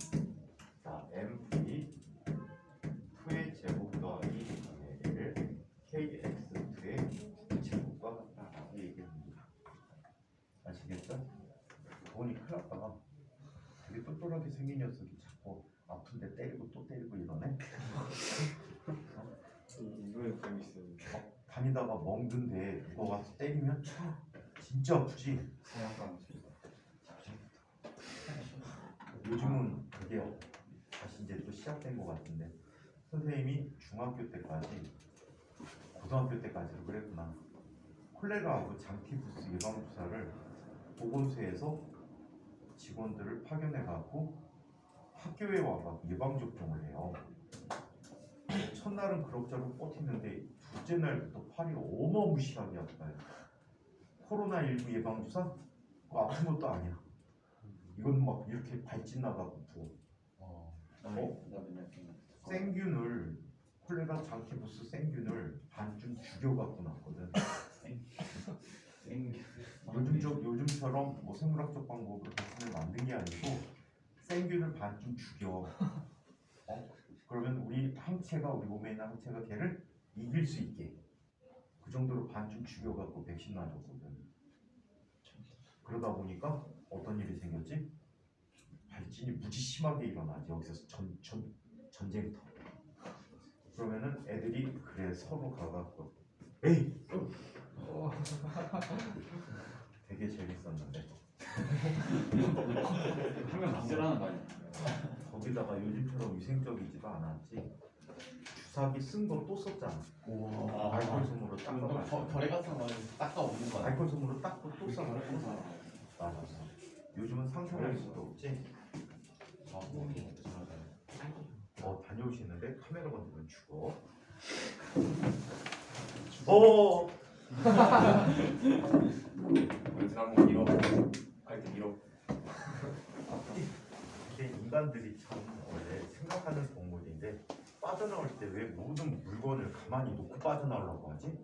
자, mv 2의 제곱 더하기 2분의 1 kx2의 제곱과 같다라고 얘기합니다. 아시겠죠? 돈이 큰일 났다가 되게 똘똘하게 생긴 녀석이 자꾸 아픈데 때리고 또 때리고 이러네. 이거에 재밌어요. 다니다가 멍든데 누가 와서 때리면 진짜 아프지. 약간 요즘은 그게 다시 이제 또 시작된 것 같은데 선생님이 중학교 때까지 고등학교 때까지도 그랬구나. 콜레라하고 장티푸스 예방 주사를 보건소에서 직원들을 파견해갖고 학교에 와서 예방 접종을 해요. 첫날은 그럭저럭 버티는데 둘째 날부터 팔이 어마무시하게 아파요. 코로나19 예방 주사? 그거 아픈 것도 아니야. 이건 막 이렇게 발진 나가고 부어. 나 맨날 생균을 콜레라 장티부스 생균을 반쯤 죽여갖고 났거든. 요즘처럼 뭐 생물학적 방법으로 백신을 만든 게 아니고 생균을 반쯤 죽여. 그러면 우리 항체가 우리 몸에 있는 항체가 걔를 이길 수 있게 그 정도로 반쯤 죽여갖고 백신 놔줬거든. 그러다 보니까 어떤 일이 생겼지? 발진이 무지 심하게 일어나지. 여기서 전쟁터. 그러면은 애들이 그래 서로 가갖고 에이 되게 재밌었는데 하면 남들하는 거 아니야? 거기다가 요즘처럼 위생적이지도 않았지. 주사기 쓴 거 또 썼잖아. 알코올 솜으로 닦아. 거래 같은 거 닦아 오는 거 아니야? 알코올 솜으로 닦고 또 써. 맞아. 요즘은 상상할 수도 없지. 다녀오시는데 카메라 건드면 죽어. 한번 밀어. 갈때 밀어. 근데 인간들이 참 원래 생각하는 동물인데 빠져나올 때 왜 모든 물건을 가만히 놓고 빠져나오려고 하지?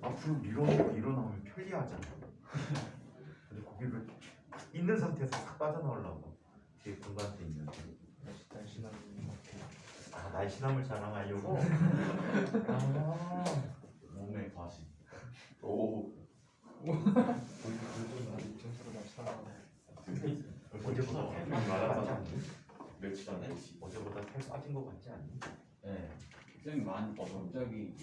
앞으로 밀어놓고 일어나면 편리하잖아. 근데 거기를 있는 상태에서 싹 빠져나오려고 뒤에 공간대 있는데 날씬함을 자랑하려고? 몸의 과시. 오. 어제보다 살 빠진 않니? 며칠 전에. 어제보다 살 빠진 거 같지 않니? 네. 쌤 많이 갑자기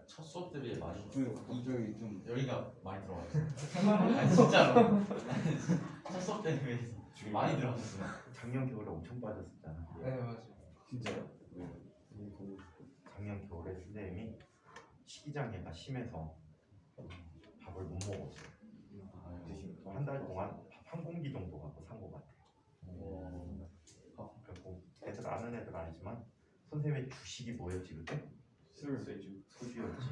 첫 수업 대비 많이 갑자기 좀 여기가 많이 들어갔어요. 아니 진짜로. 첫 수업 대비 많이 들어갔어요. 작년 겨울에 엄청 빠졌었잖아. 네 맞아. 진짜요? 작년 겨울에 선생님이 식이장애가 심해서 밥을 못 먹었어. 한 달 동안 밥 한 공기 정도 갖고 산 것 같아. 그리고 애들 아는 애들 아니지만 선생님의 주식이 뭐였지 그때? 소주. 소주였지.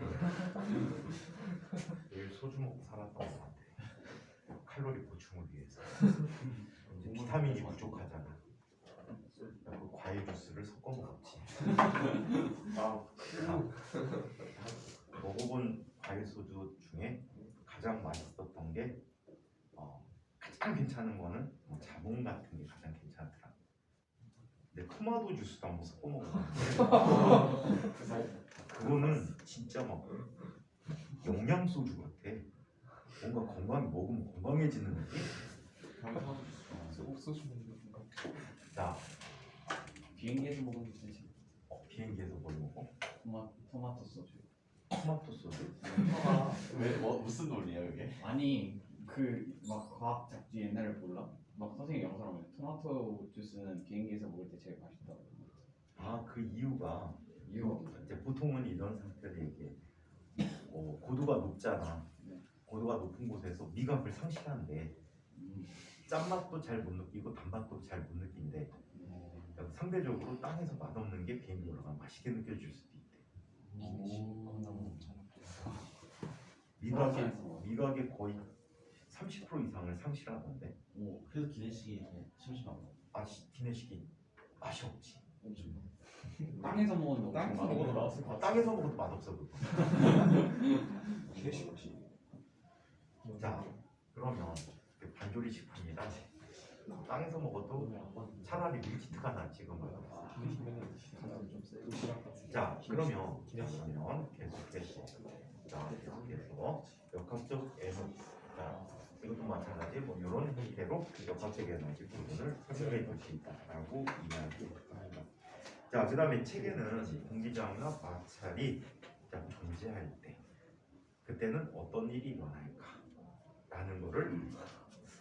늘 소주 먹고 살았던 것 같아. 칼로리 보충을 위해서. 이제 비타민이 부족하잖아. 그리고 과일 주스를 섞어 먹었지. 먹어본 과일 소주 중에 가장 맛있었던 게 가장 괜찮은 거는 뭐 자몽 같은 게 가장 괜찮더라. 근데 토마토 주스도 한번 섞어 먹어봤는데 그거는 진짜 막 영양 소주 같아. 뭔가 먹으면 건강해지는 느낌? 옥수수 먹는 건가? 자, 비행기에서 먹으면 되지. 비행기에서 뭘 먹어? 토마토 소주. 토마토 소주? 왜 무슨 논리야 그게? 아니 그 막 과학 잡지 옛날에 몰라? 막 선생님 영상 보면 토마토 주스는 비행기에서 먹을 때 제일 맛있다고. 그 이유가 이유가 이제 보통은 이런 상태를 얘기해. 고도가 높잖아. 네. 고도가 높은 곳에서 미각을 상실한대. 짠맛도 잘 못 느끼고 단맛도 잘 못 느낀대. 상대적으로 땅에서 맛없는 게 비행기 올라가면 맛있게 느껴질 수도 있대. 미각의 거의 30% 이상을 상실하던데. 그래서 기내식이 심심한 거. 기내식이 맛이 없지. 땅에서 먹는 거. 땅에서 먹어도 맛없을 것 같아. 땅에서 먹어도 맛없어 그거. 개식없이. 자, 그러면 반조리 식품이라 땅에서 먹어도 차라리 밀키트가 낫지 그거. 자, 그러면 계속해서 역학적 에너지. 자, 이것도 마찬가지 뭐 이런 형태로 역학적 에너지 부분을 설명해 줄 수 있다라고 이야기합니다. 자, 그다음에 책에는 공기장이나 마찰이 존재할 때 그때는 어떤 일이 일어날까라는 거를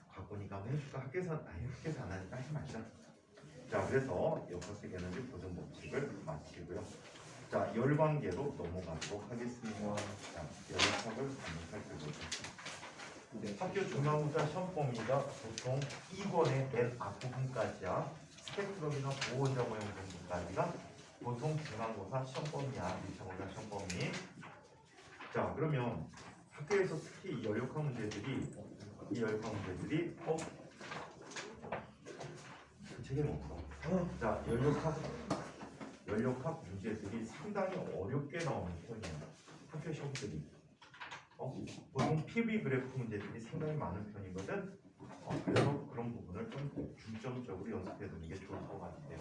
과거니까 한번 해줄까? 학교에서 안 하니까 하지 말자. 자, 그래서 역학적 에너지 보존 법칙을 마치고요. 자, 열관계로 넘어가도록 하겠습니다. 자, 열역학을 한번 살펴보겠습니다. 학교 중간고사 시험 범위가 보통 2권의 맨 앞부분까지야. 스펙트럼이나 보호자 모형 부분까지가 보통 중간고사 시험 범위야. 1차고사 시험 범위. 자, 그러면 학교에서 특히 이 열역학 문제들이 책에 못 풀어. 자, 연력학 문제들이 상당히 어렵게 나오는 편이에요. 학교 시험들이. 보통 PV 그래프 문제들이 상당히 많은 편이거든. 그래서 그런 부분을 좀 중점적으로 연습해 두는 게 좋을 것 같아요.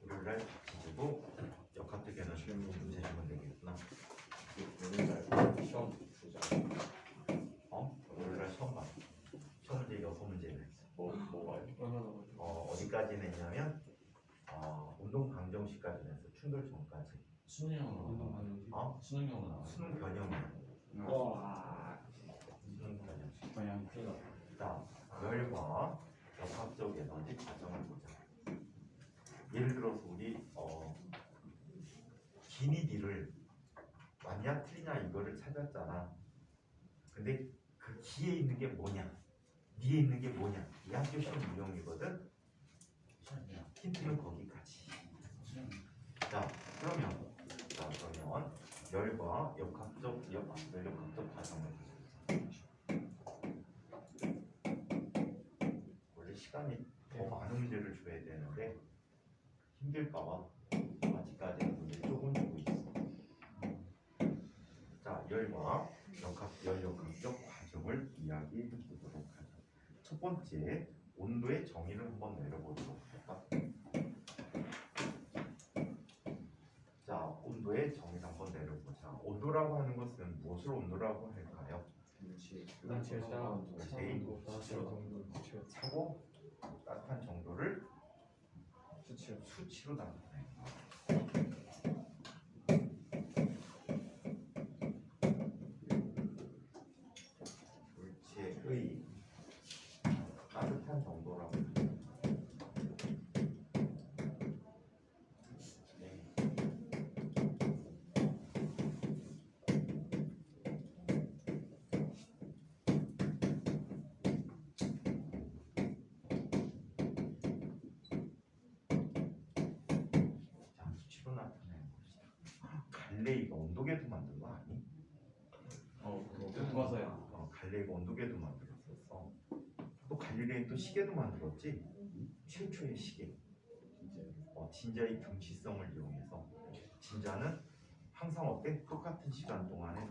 월요일날 가지고 역학적에는 문제 주면 되겠구나. 시험 보자. 월요일날 시험 봐. 시험 문제 6문제를 했어. 뭐 봐요? 어디까지 냈냐면 운동 방정식까지 냈어. 충돌 전까지. 수능형으로 나와. 수능형으로 나와. 수능 변형이야. 와. 수능 변형. 그냥 자, 열과 역학적 에너지 과정을 보자. 예를 들어서 우리 기니디를 맞냐 틀리냐 이거를 찾았잖아. 근데 그 기에 있는 게 뭐냐, 니에 있는 게 뭐냐, 이 학교 시험 유형이거든. 힌트는 거기까지. 자, 그러면 열과 역학적 과정을 원래 시간이 더 많은 문제를 줘야 되는데 힘들까봐 아직까지는 문제 조금 주고 있어. 자, 열과 역학적 과정을 이야기해 보도록 하죠. 첫 번째, 온도의 정의를 한번 내려보도록 할까? 자, 온도의 정의를 한번 내려보자. 온도라고 하는 것은 무엇을 온도라고 할까요? 차고 따뜻한 정도를 수치로 나타내요. 물체의 따뜻한 정도라고 해요. 자, 수치로 나타내는 것이다. 갈레이가 온도계도 만든 거 아니? 교과서야. 갈레이가 온도계도 만들었었어. 또 갈릴레이는 또 시계도 만들었지. 최초의 시계. 진자의 등치성을 이용해서 진자는 항상 어때? 똑같은 시간 동안에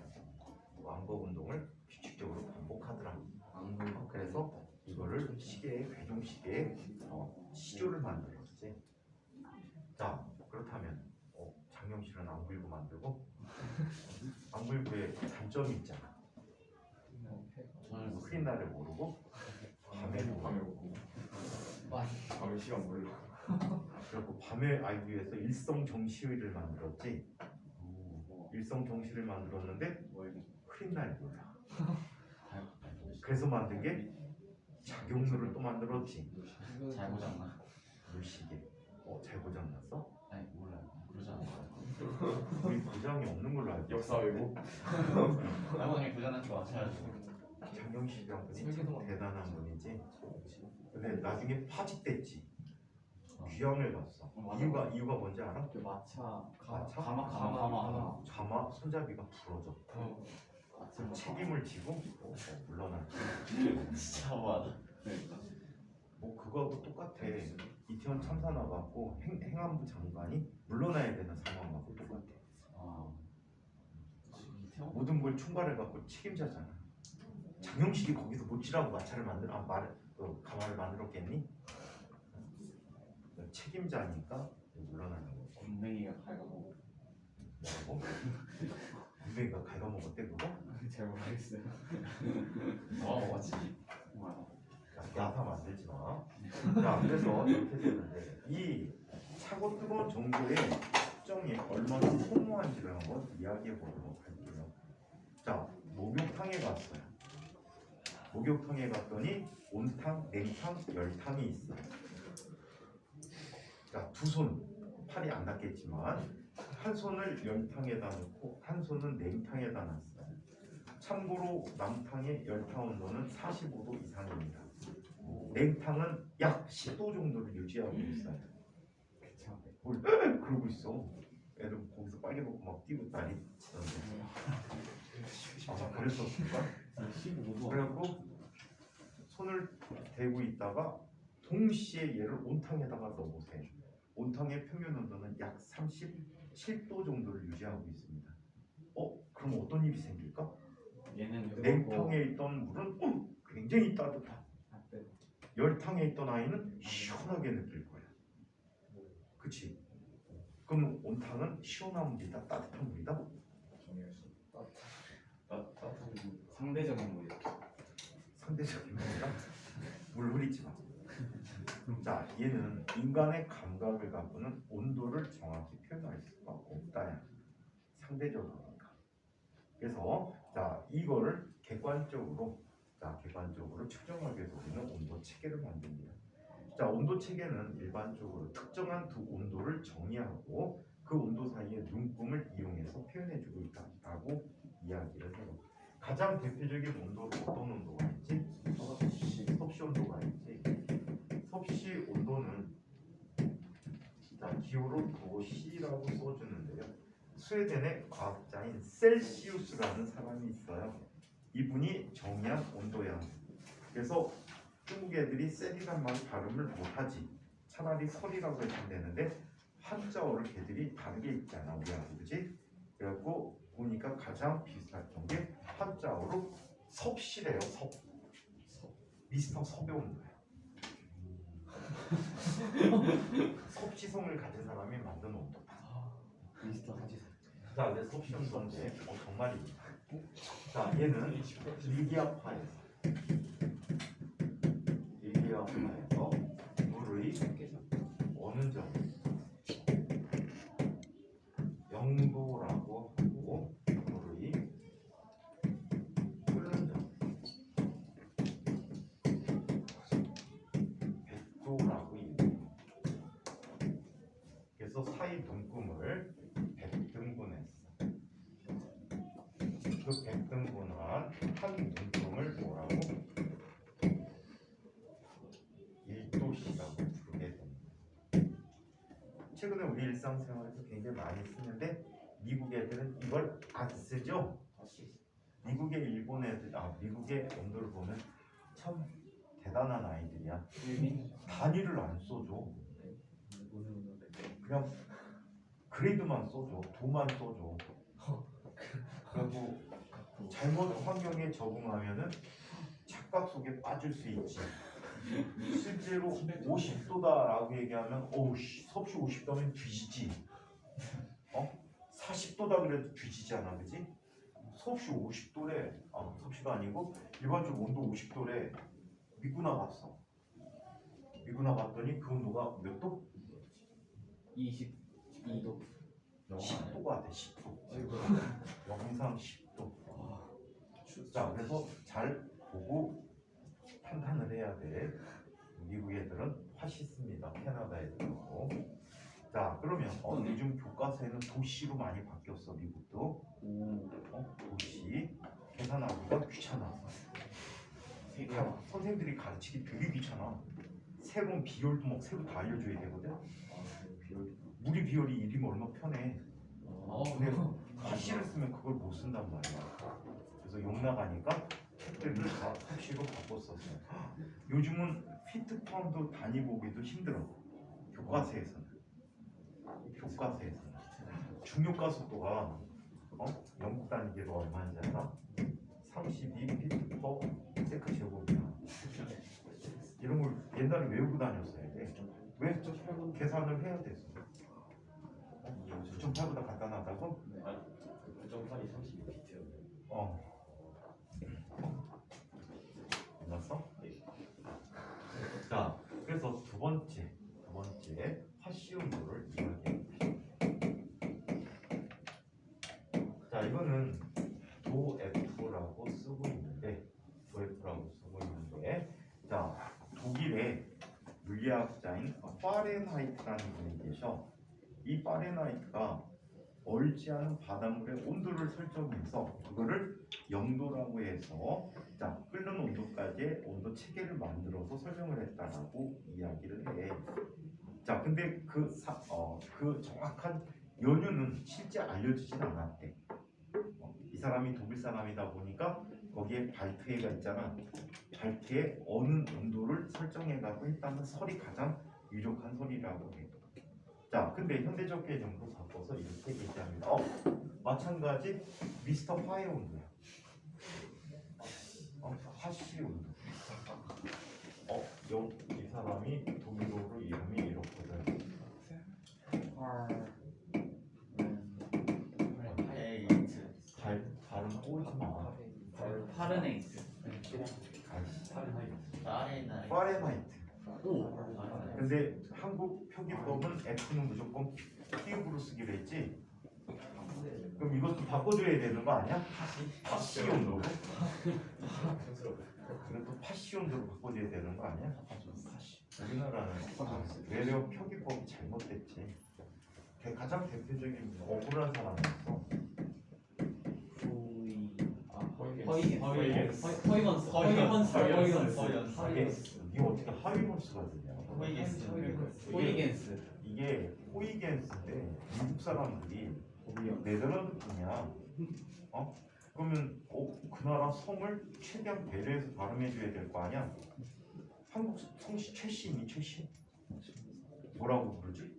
왕복 운동을 규칙적으로 반복하더라. 그래서 이거를 시계의 회종 시계의 시조를 만들었지. 자, 그렇다면 장영실은 안구일구 만들고 안구일구의 단점이 있잖아. 흐린 날을 모르고 밤에 보고 밤에 시간 몰라. 그리고 밤에 알기 위해서 일성정시를 만들었지. 일성정시를 만들었는데 흐린 날 몰라. 그래서 만든 게 작용률을 또 만들었지. 잘 고장나. 물시계. 잘 고장났어? 아니 몰라요. 그러지 않아요. 우리 고장이 없는 걸로 알고 있어. 역사 왜곡? 나중에 고장난 거 맞춰가지고. 장영식이란 분이 참 대단한 분이지. 근데 나중에 파직됐지. 귀향을 갔어. 이유가 뭔지 알아? 그 마차 마차? 가마 가마 손잡이가 부러졌다. 그 책임을 지고 물러났지. 진짜 뭐하다. 뭐 그거하고 똑같아. 이태원 참사 나갖고 행안부 장관이 물러나야 되는 상황하고 똑같아. 모든 걸 총괄해갖고 책임자잖아. 장영식이 거기서 못지라고 마차를 가마를 만들었겠니? 책임자니까 물러나는 거지. 군뱅이가 갈가먹고 뭐라고? 군뱅이가 갉아먹었대 그거? 잘 모르겠어요. 맞지? 야타 만들지 마. 자, 그래서 이렇게 되는데 이 차고 뜨거운 정도의 특정이 얼마나 소모한지를 한번 이야기해 보도록 할게요. 자, 목욕탕에 갔어요. 목욕탕에 갔더니 온탕, 냉탕, 열탕이 있어요. 자, 두 손, 팔이 안 닿겠지만 한 손을 열탕에다 놓고 한 손은 냉탕에다 놨어요. 참고로 남탕의 열탕 온도는 45도 이상입니다. 냉탕은 약 10도 정도를 유지하고 있어요. 뭘 그러고 있어. 애들 거기서 빨개 먹고 막 뛰고 난리 치던데. 그랬었을까? 15도 그래갖고 손을 대고 있다가 동시에 얘를 온탕에다가 넣어보세요. 온탕의 평균 온도는 약 37도 정도를 유지하고 있습니다. 그럼 어떤 일이 생길까? 얘는 냉탕에 있던 물은 굉장히 따뜻하고 열탕에 있던 아이는 시원하게 느낄 거야. 그치? 그럼 온탕은 시원한 물이다, 따뜻한 물이다? 상대적인 뭐 이렇게. 상대적인 물이다? 물 흐리지 마. 자, 얘는 인간의 감각을 갖고는 온도를 정확히 표현할 수가 없다야. 상대적으로니까. 그래서 자, 이거를 객관적으로 측정하기 위해서 우리는 온도 체계를 만듭니다. 자, 온도 체계는 일반적으로 특정한 두 온도를 정의하고 그 온도 사이의 눈금을 이용해서 표현해주고 있다라고 이야기를 해요. 가장 대표적인 온도는 어떤 온도가 있지? 섭씨 온도가 있지. 섭씨 온도는 자, 기호로 도시라고 써주는데요. 스웨덴의 과학자인 셀시우스라는 사람이 있어요. 이분이 정의한 온도야. 그래서 중국 애들이 셀이란 말 발음을 못하지. 차라리 설이라고 해주면 되는데 한자어를 걔들이 다르게 읽잖아, 우리하고. 그지? 그래갖고 보니까 가장 비슷했던 게 한자어로 섭씨래요. 미스터 섭의 온도예요. 섭씨성을 가진 사람이 만든 온도다. 자, 근데 섭씨 온도인데 정말입니다. 자, 얘는 리디아파에서 물의 어느 정도 0도라고 하고 물의 끓는 점 100도라고 얘기해요. 그래서 사이 눈금을 100등분했어. 그 100등분한 한 눈금을 뭐라고? 1도씨라고 부르게 됩니다. 최근에 우리 일상생활에서 굉장히 많이 쓰는데 미국 애들은 이걸 안 쓰죠? 미국의 일본 애들, 미국의 온도를 보면 참 대단한 아이들이야. 단위를 안 써줘. 그냥 그레이드만 써줘. 도만 써줘. 그리고 잘못 환경에 적응하면은 착각 속에 빠질 수 있지. 실제로 50도다라고 얘기하면 섭씨 50도면 뒤지지. 40도다 그래도 뒤지지 않아, 그지? 섭씨 50도래. 섭씨가 아니고 일반적으로 온도 50도래. 믿고 나갔어. 믿고 나갔더니 그 온도가 몇 도? 22도. 10도가 돼. 10도. 영상 10도. 자, 그래서 잘 보고 판단을 해야 돼. 미국 애들은 파시스입니다. 캐나다 애들하고. 자, 그러면 요즘 교과서에는 도시로 많이 바뀌었어. 미국도. 도시. 계산하기가 귀찮아. 선생님들이 가르치기 되게 귀찮아. 세로는 비율도 막 세로 다 알려줘야 되거든. 물이 비율이 1이면 얼마나 편해. 근데 파시를 쓰면 그걸 못 쓴단 말이야. 그래서 욕 나가니까 책들이 다 섭씨로 바꿨었어요. 요즘은 피트 파운드 단위 보기도 힘들어. 교과서에서는 중력가 속도가 영국 단위계로 얼마인지 알아? 32 피트 퍼 세크 제곱이야. 이런 걸 옛날에 외우고 다녔어야 돼. 왜? 계산을 해야 돼서. 9.8보다 간단하다고? 9.8이 32피트요. 맞았어? 자, 그래서 두 번째 파시 온도를 이야기합니다. 자, 이거는 도F라고 쓰고 있는데, 자, 독일의 물리학자인 파렌하이트라는 분이 계셔. 이 파렌하이트가 얼지 않은 바닷물의 온도를 설정해서 그거를 0도라고 해서 자, 끓는 온도까지의 온도 체계를 만들어서 설명을 했다라고 이야기를 해. 자, 근데 그 정확한 연유는 실제 알려지진 않았대. 이 사람이 독일 사람이다 보니까 거기에 발트해가 있잖아. 밝기에 어느 온도를 설정해가고 했다는 설이 가장 유력한 설이라고 해요. 자, 근데 현대적 개념으로 바꿔서 이렇게 얘기합니다. 마찬가지 미스터 화의 온도야. 화씨 온도. 이 사람이 독일어로 이름이 이렇거든. 발음 꼬이지 마. 파르네이트. 파렌하이트. 근데 한국 표기법은 F는 무조건 키읔으로 쓰기로 했지. 그럼 이것도 바꿔줘야 되는 거 아니야? 파시 온도로. 이것도 파시 온도로 바꿔줘야 되는 거 아니야? 우리나라는 외래어 표기법이 잘못됐지. 가장 대표적인 억울한 사람이었어. 허이건스. 이게 어떻게 하위건수가 되냐? 호이겐스. 이게 호이겐스인데 미국 사람들이 네덜란드 분이야. 그러면 그 나라 성을 최대한 배려해서 발음해줘야 될 거 아니야? 한국 성씨 최씨니 최씨? 뭐라고 부르지?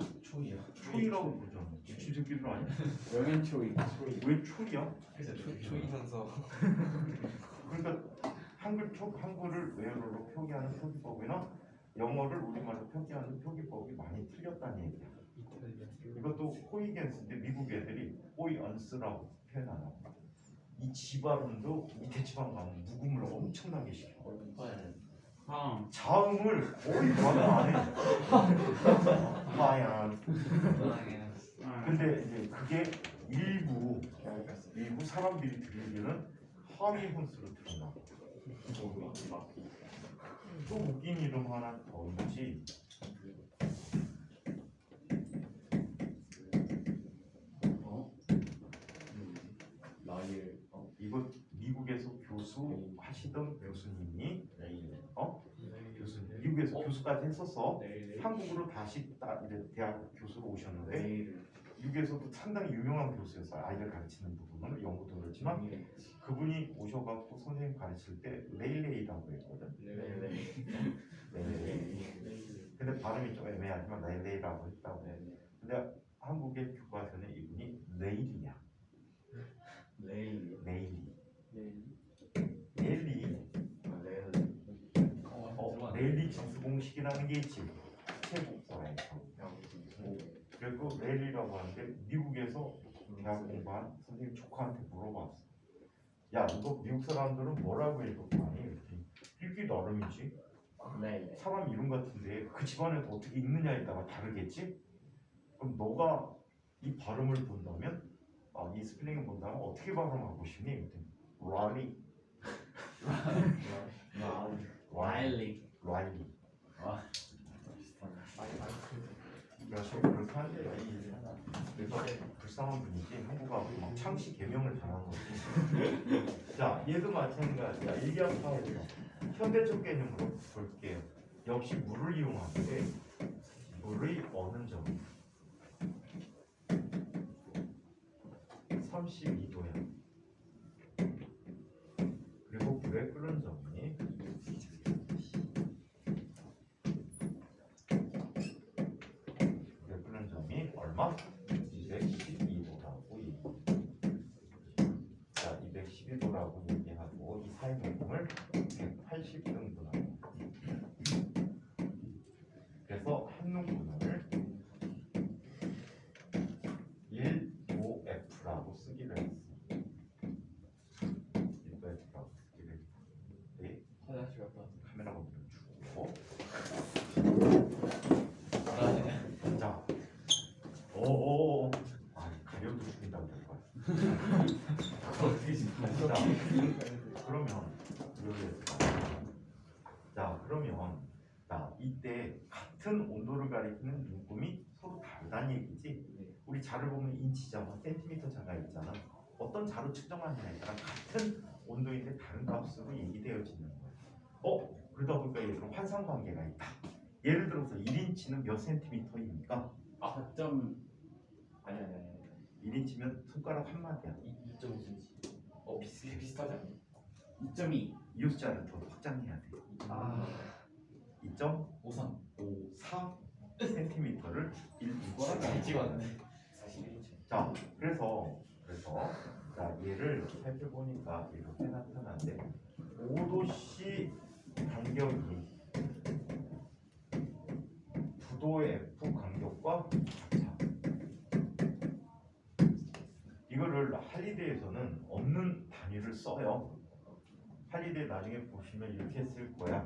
초이라고 부르잖아. 지 새끼들 아니야? 명현 초이. 왜 초이야? 초이선서. 그러니까 한글을 외래어로 표기하는 표기법이나 영어를 우리말로 표기하는 표기법이 많이 틀렸다는 얘기야. 이것도 호이겐스인데 미국 애들이 호이언스라고 표현하나. 이 지발음도 밑에 지방 가면 묵음을 엄청나게 시켜. 자음을 거의 발음 안 해. 하얀. 근데 이제 그게 일부 사람들이 들리기는 하위 혼수로 들어나. 또 웃긴 이름 하나 더 있지. 이거 미국에서 교수 하시던 교수님이 미국에서 교수까지 했었어. 한국으로 다시 이제 대학 교수로 오셨는데 미국에서도 상당히 유명한 교수였어요. 아이들 가르치는 부분은 연구도 그렇지만 그분이 오셔갖고 선생님 가르칠 때 레일레이라고 했거든. 레일레이. 근데 발음이 좀 애매하지만 레일레이라고 했다고. 근데 한국의 교과서는 이분이 레일이야. 레일리. 레일리 진수 공식이라는 게 있지. 최국사에서. 그리고 레일리라고 하는데 미국에서 대학 공부한 선생님 조카한테 물어봤어. 야, 이거 미국 사람들은 뭐라고 읽었더니 읽기 나름이지. 사람 이름 같은데 그 집안에서 어떻게 읽느냐에 따라 다르겠지? 그럼 너가 이 발음을 본다면 이 스펠링을 본다면 어떻게 발음하고 싶니? 라일리. 그래서 그렇게 하는데 그래서 불쌍한 분이지 한국하고 막 창시 개명을 당한 거지. 자, 얘도 마찬가지야. 일기학파에서 현대적 개념으로 볼게요. 역시 물을 이용하는데 물의 어는 점 32도야. 그리고 불에 끓는 점이 얼마? 212도라고 자, 212도라고 얘기하고 이 사용량을 180 정도라고. 그래서 한눈구멍을 1,5F라고 쓰기로 했어. 1,5F라고 쓰기로 했어. 네. 카메라가 멈추고. 자. 오오오. 가려도 죽인다고 될 거야. 그러면 그러면 이때 같은 온도를 가리키는 눈금이 서로 다르다는 얘기지. 우리 자를 보면 인치자와 센티미터자가 있잖아. 어떤 자로 측정하느냐에 따라 같은 온도인데 다른 값으로 얘기되어지는 거야. 그러다 보니까 얘들은 환상관계가 있다. 예를 들어서 1인치는 몇 센티미터입니까? 1인치면 손가락 한 마디야. 2.5cm. 비슷하지 않니? 2.2. 이 숫자를 더 확장해야 돼. 아 2.54 5선 cm를 이거랑 많이 찍었네. 41인치. 자, 그래서 자 얘를 살펴보니까 이렇게 나타나는데 5도씨 간격이 부도 F 간격과 같아. 이거를 할리데이에서는 없는 단위를 써요. 할리데이 나중에 보시면 이렇게 쓸 거야.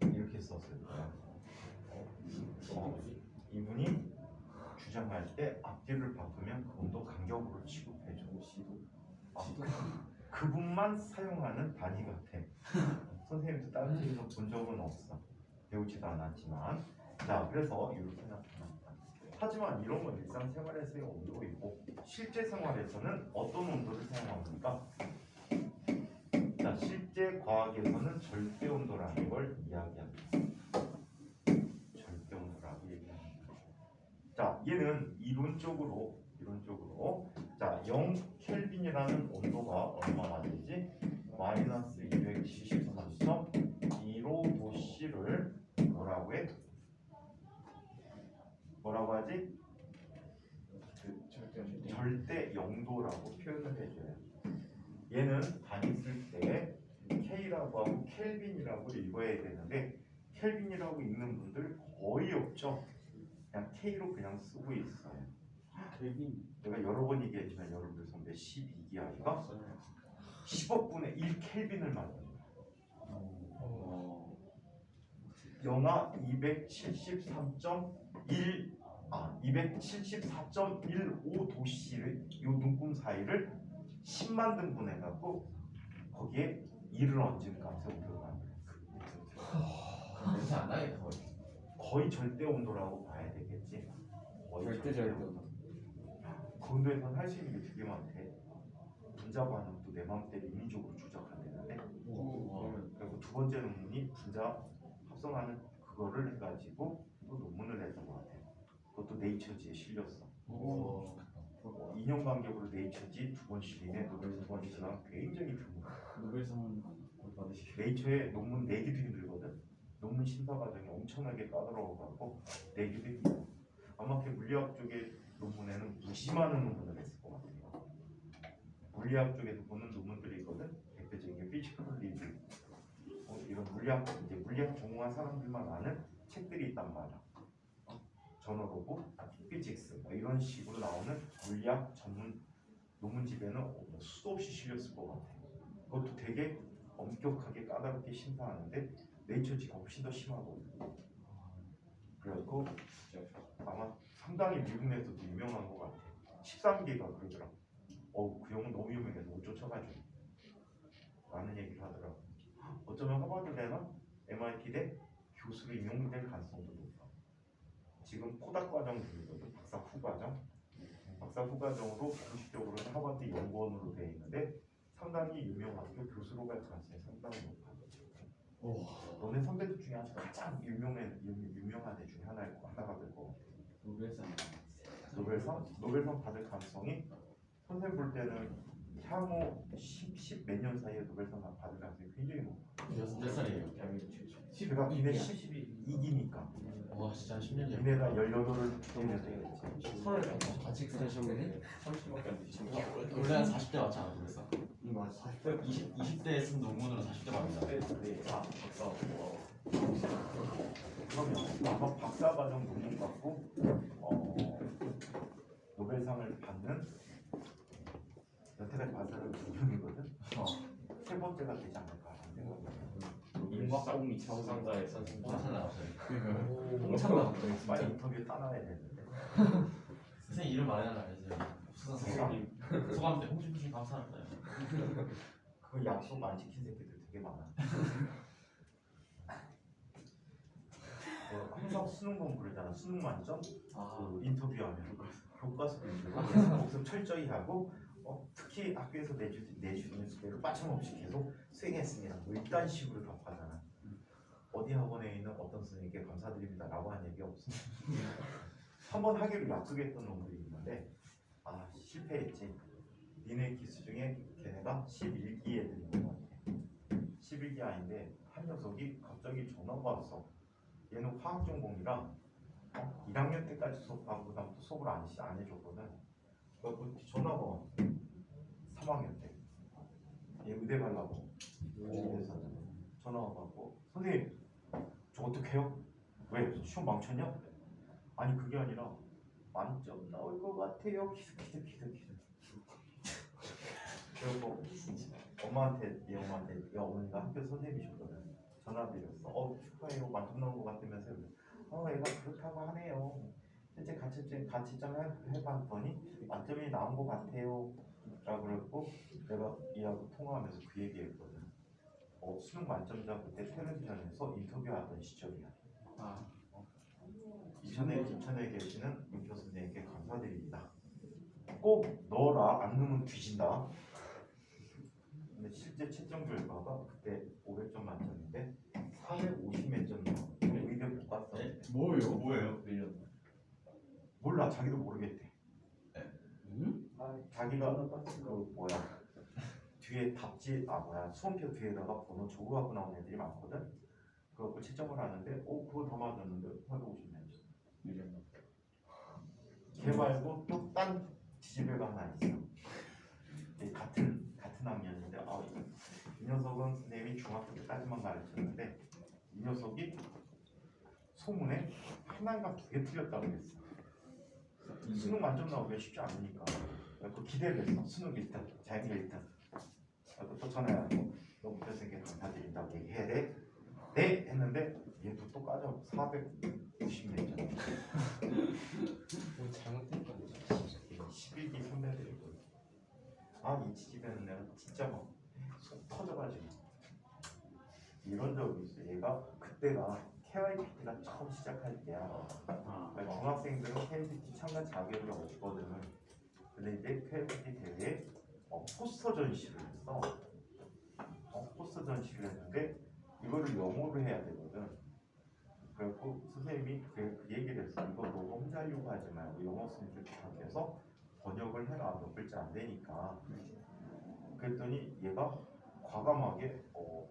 이렇게 썼을 거야. 이분이 주장할 때 앞뒤를 바꾸면 그분도 간격으로 취급해줘. 그분만 사용하는 단위 같아. 선생님도 다른 책에서 본 적은 없어. 배우지도 않았지만. 자, 그래서 이렇게 나타납니다. 하지만 이런 건 일상생활에서의 온도이고 실제 생활에서는 어떤 온도를 사용합니까? 자, 실제 과학에서는 절대 온도라는 걸 이야기합니다. 절대 온도라고 얘기합니다. 자, 얘는 이론적으로 자, 0켈빈이라는 온도가 얼마나 되지? 마이너스 273.15도씨를 뭐라고 해? 뭐라고 하지? 절대 영도라고 표현을 해줘요. 얘는 단위 쓸 때 K라고 하고 켈빈이라고 읽어야 되는데 켈빈이라고 읽는 분들 거의 없죠. 그냥 K로 그냥 쓰고 있어요. 켈빈. 내가 여러 번 얘기했지만 여러분들 선배 12기하기가 10억분의 1 켈빈을 만듭니다. 영하 274.15도씨를 이 눈금 사이를 10만 등분해 갖고 거기에 1을 얹은 값에 온도를 만들어요. 냄새 안 나겠다 거의. 거의 절대 온도라고 봐야 되겠지. 거의 절대 온도. 그 온도에서는 할 수 있는 게 되게 많대. 분자 반응도 내 마음대로 인위적으로 조작한다는데. 그리고 두 번째 논문이 분자 합성하는 그거를 해가지고 또 논문을 내서 뭐 같아. 그것도 네이처지에 실렸어. 인용간격으로 네이처지 두 번 실리네. 노벨 두 번 실리면 굉장히 드문. 노벨상은 받으시죠. 네이처에 논문 내기도 힘들거든. 논문 심사 과정이 엄청나게 까다로워가지고 내기도 힘들어. 아마 그 물리학 쪽의 논문에는 무지 많은 논문을 했을 것 같아요. 물리학 쪽에서 보는 논문들이 있거든. 대표적인 게 피지컬 리뷰. 이런 물리학 전공한 사람들만 아는 책들이 있단 말이야. 저널 오브 피직스 뭐 이런 식으로 나오는 물리학 전문 논문집에는 수도 없이 실렸을 것 같아. 그것도 되게 엄격하게 까다롭게 심사하는데 네이처지가 훨씬 더 심하거든. 그래서 아마 상당히 미국 내에서도 유명한 것 같아. 13기가 그러더라. 그 형은 너무 유명해서 못 쫓아가지고 라는 얘기를 하더라고. 어쩌면 하버드대나 MIT대 교수로 임용될 가능성도 높아. 지금 포닥 과정 중이거든. 박사 후 과정. 박사 후 과정으로 공식적으로는 하버드 연구원으로 되어 있는데 상당히 유명하고 교수로 갈 가능성이 상당히 높아. 너네 선배들 중에 아주 가장 유명한 애 중에 하나가 될 것 같아. 노벨상 받을 가능성이 선생님 볼 때는 향후 10 몇 년 사이에 노벨상 받을 가능성이 굉장히 높아. 몇 살이에요? 제가 니네 12기니까 와 진짜 10년 전. 니네가 18을 되면 되겠지. 서른 같이 그러셨네. 30밖에 안 되시죠. 원래 한 40대 맞잖아 그래서. 맞아. 40대. 20대에 쓴 논문으로 40대 갑니다. 그러면 아마 박사 과정 논문 갖고 노벨상을 받는 여태까지 받은 사람이 2명이거든. 세 번째가 되지 않을까 하는 생각이. 인과공이 정상자의 선생님. 홍찬 나왔어요. 홍찬다. 빨리 인터뷰 따놔야 되는데. 선생님 이름 말해달라 그랬어요. 수상 선생님. 소감 때 홍준 씨 감사합니다. 그 약속 안 지킨 새끼들 되게 많아. 항상 수능 보면 그러잖아. 수능 만점 그 인터뷰하면 교과서 위주로 복습 철저히 하고 특히 학교에서 내주는 숙제를 빠짐없이 계속 수행했습니다. 뭐 이딴 식으로 답하잖아. 어디 학원에 있는 어떤 선생님께 감사드립니다라고 한 얘기 없어. 한번 하기로 약속했던 놈들이 있는데 실패했지. 니네 기수 중에 걔네가 11기 애들인 것 같아. 11기 아닌데 한 녀석이 갑자기 전화가 왔어. 얘는 화학 전공이라 1학년 때까지 수업하고 그다음부터 수업을 안 해줬거든. 그래서 전화가 와. 3학년 때. 얘 의대 가려고. 그래서 전화가 왔고 선생님 저 어떡해요? 왜? 시험 망쳤냐? 아니 그게 아니라 만점 나올 것 같아요. 기득. 그리고 엄마한테 얘 엄마한테 야 어머니가 학교 선생님이셨거든. 전화 드렸어. 축하해요. 만점 나온 것 같다면서요. 애가 그렇다고 하네요. 실제 같이 좀 해봤더니 만점이 나온 것 같아요. 라고 그랬고 내가 얘하고 통화하면서 그 얘기했거든. 수능 만점자 그때 텔레비전에서 인터뷰하던 시절이야. 인천에 계시는 윤표 선생님께 감사드립니다. 꼭 넣어라. 안 넣으면 뒤진다. 근데 실제 채점 결과가 그때 500점 만점인데 450몇 점 나와. 의대 못 갔어. 뭐예요? 몰라. 자기도 모르겠대. 자기가 뒤에 답지 수험표 뒤에다가 번호 적어갖고 나온 애들이 많거든. 그거 채점을 하는데 그거 다 맞았는데 450몇 점. 걔 말고 또 딴 지지배가 하나 있어. 같은 학년인데 이 녀석은 선생님이 중학교 때까지만 가르쳤는데 이 녀석이 소문에 하나인가 2개 틀렸다고 그랬어. 수능 만점 나오기가 쉽지 않으니까 그 기대를 했어. 수능 1등, 자기 1등. 또 전화해가지고 너 못했으니까 감사드린다고 얘기해야 돼? 네! 했는데 얘도 또 까져. 490몇 점. 뭐 잘못된 거 11기 선배들이고 이 지집에는 내가 진짜 막 속 터져가지고 이런 적이 있어. 얘가 그때가 KYPT가 처음 시작할 때야. 그러니까 중학생들은 KYPT 참가 자격이 없거든. 근데 이제 KYPT 대회에 포스터 전시를 했어. 포스터 전시를 했는데 이거를 영어로 해야 되거든. 그래갖고 선생님이 그 얘기를 했어. 이거 너 혼자 하려고 하지 말고 영어 선생님들 부탁해서 번역을 해라. 몇 글자 안 되니까. 그랬더니 얘가 과감하게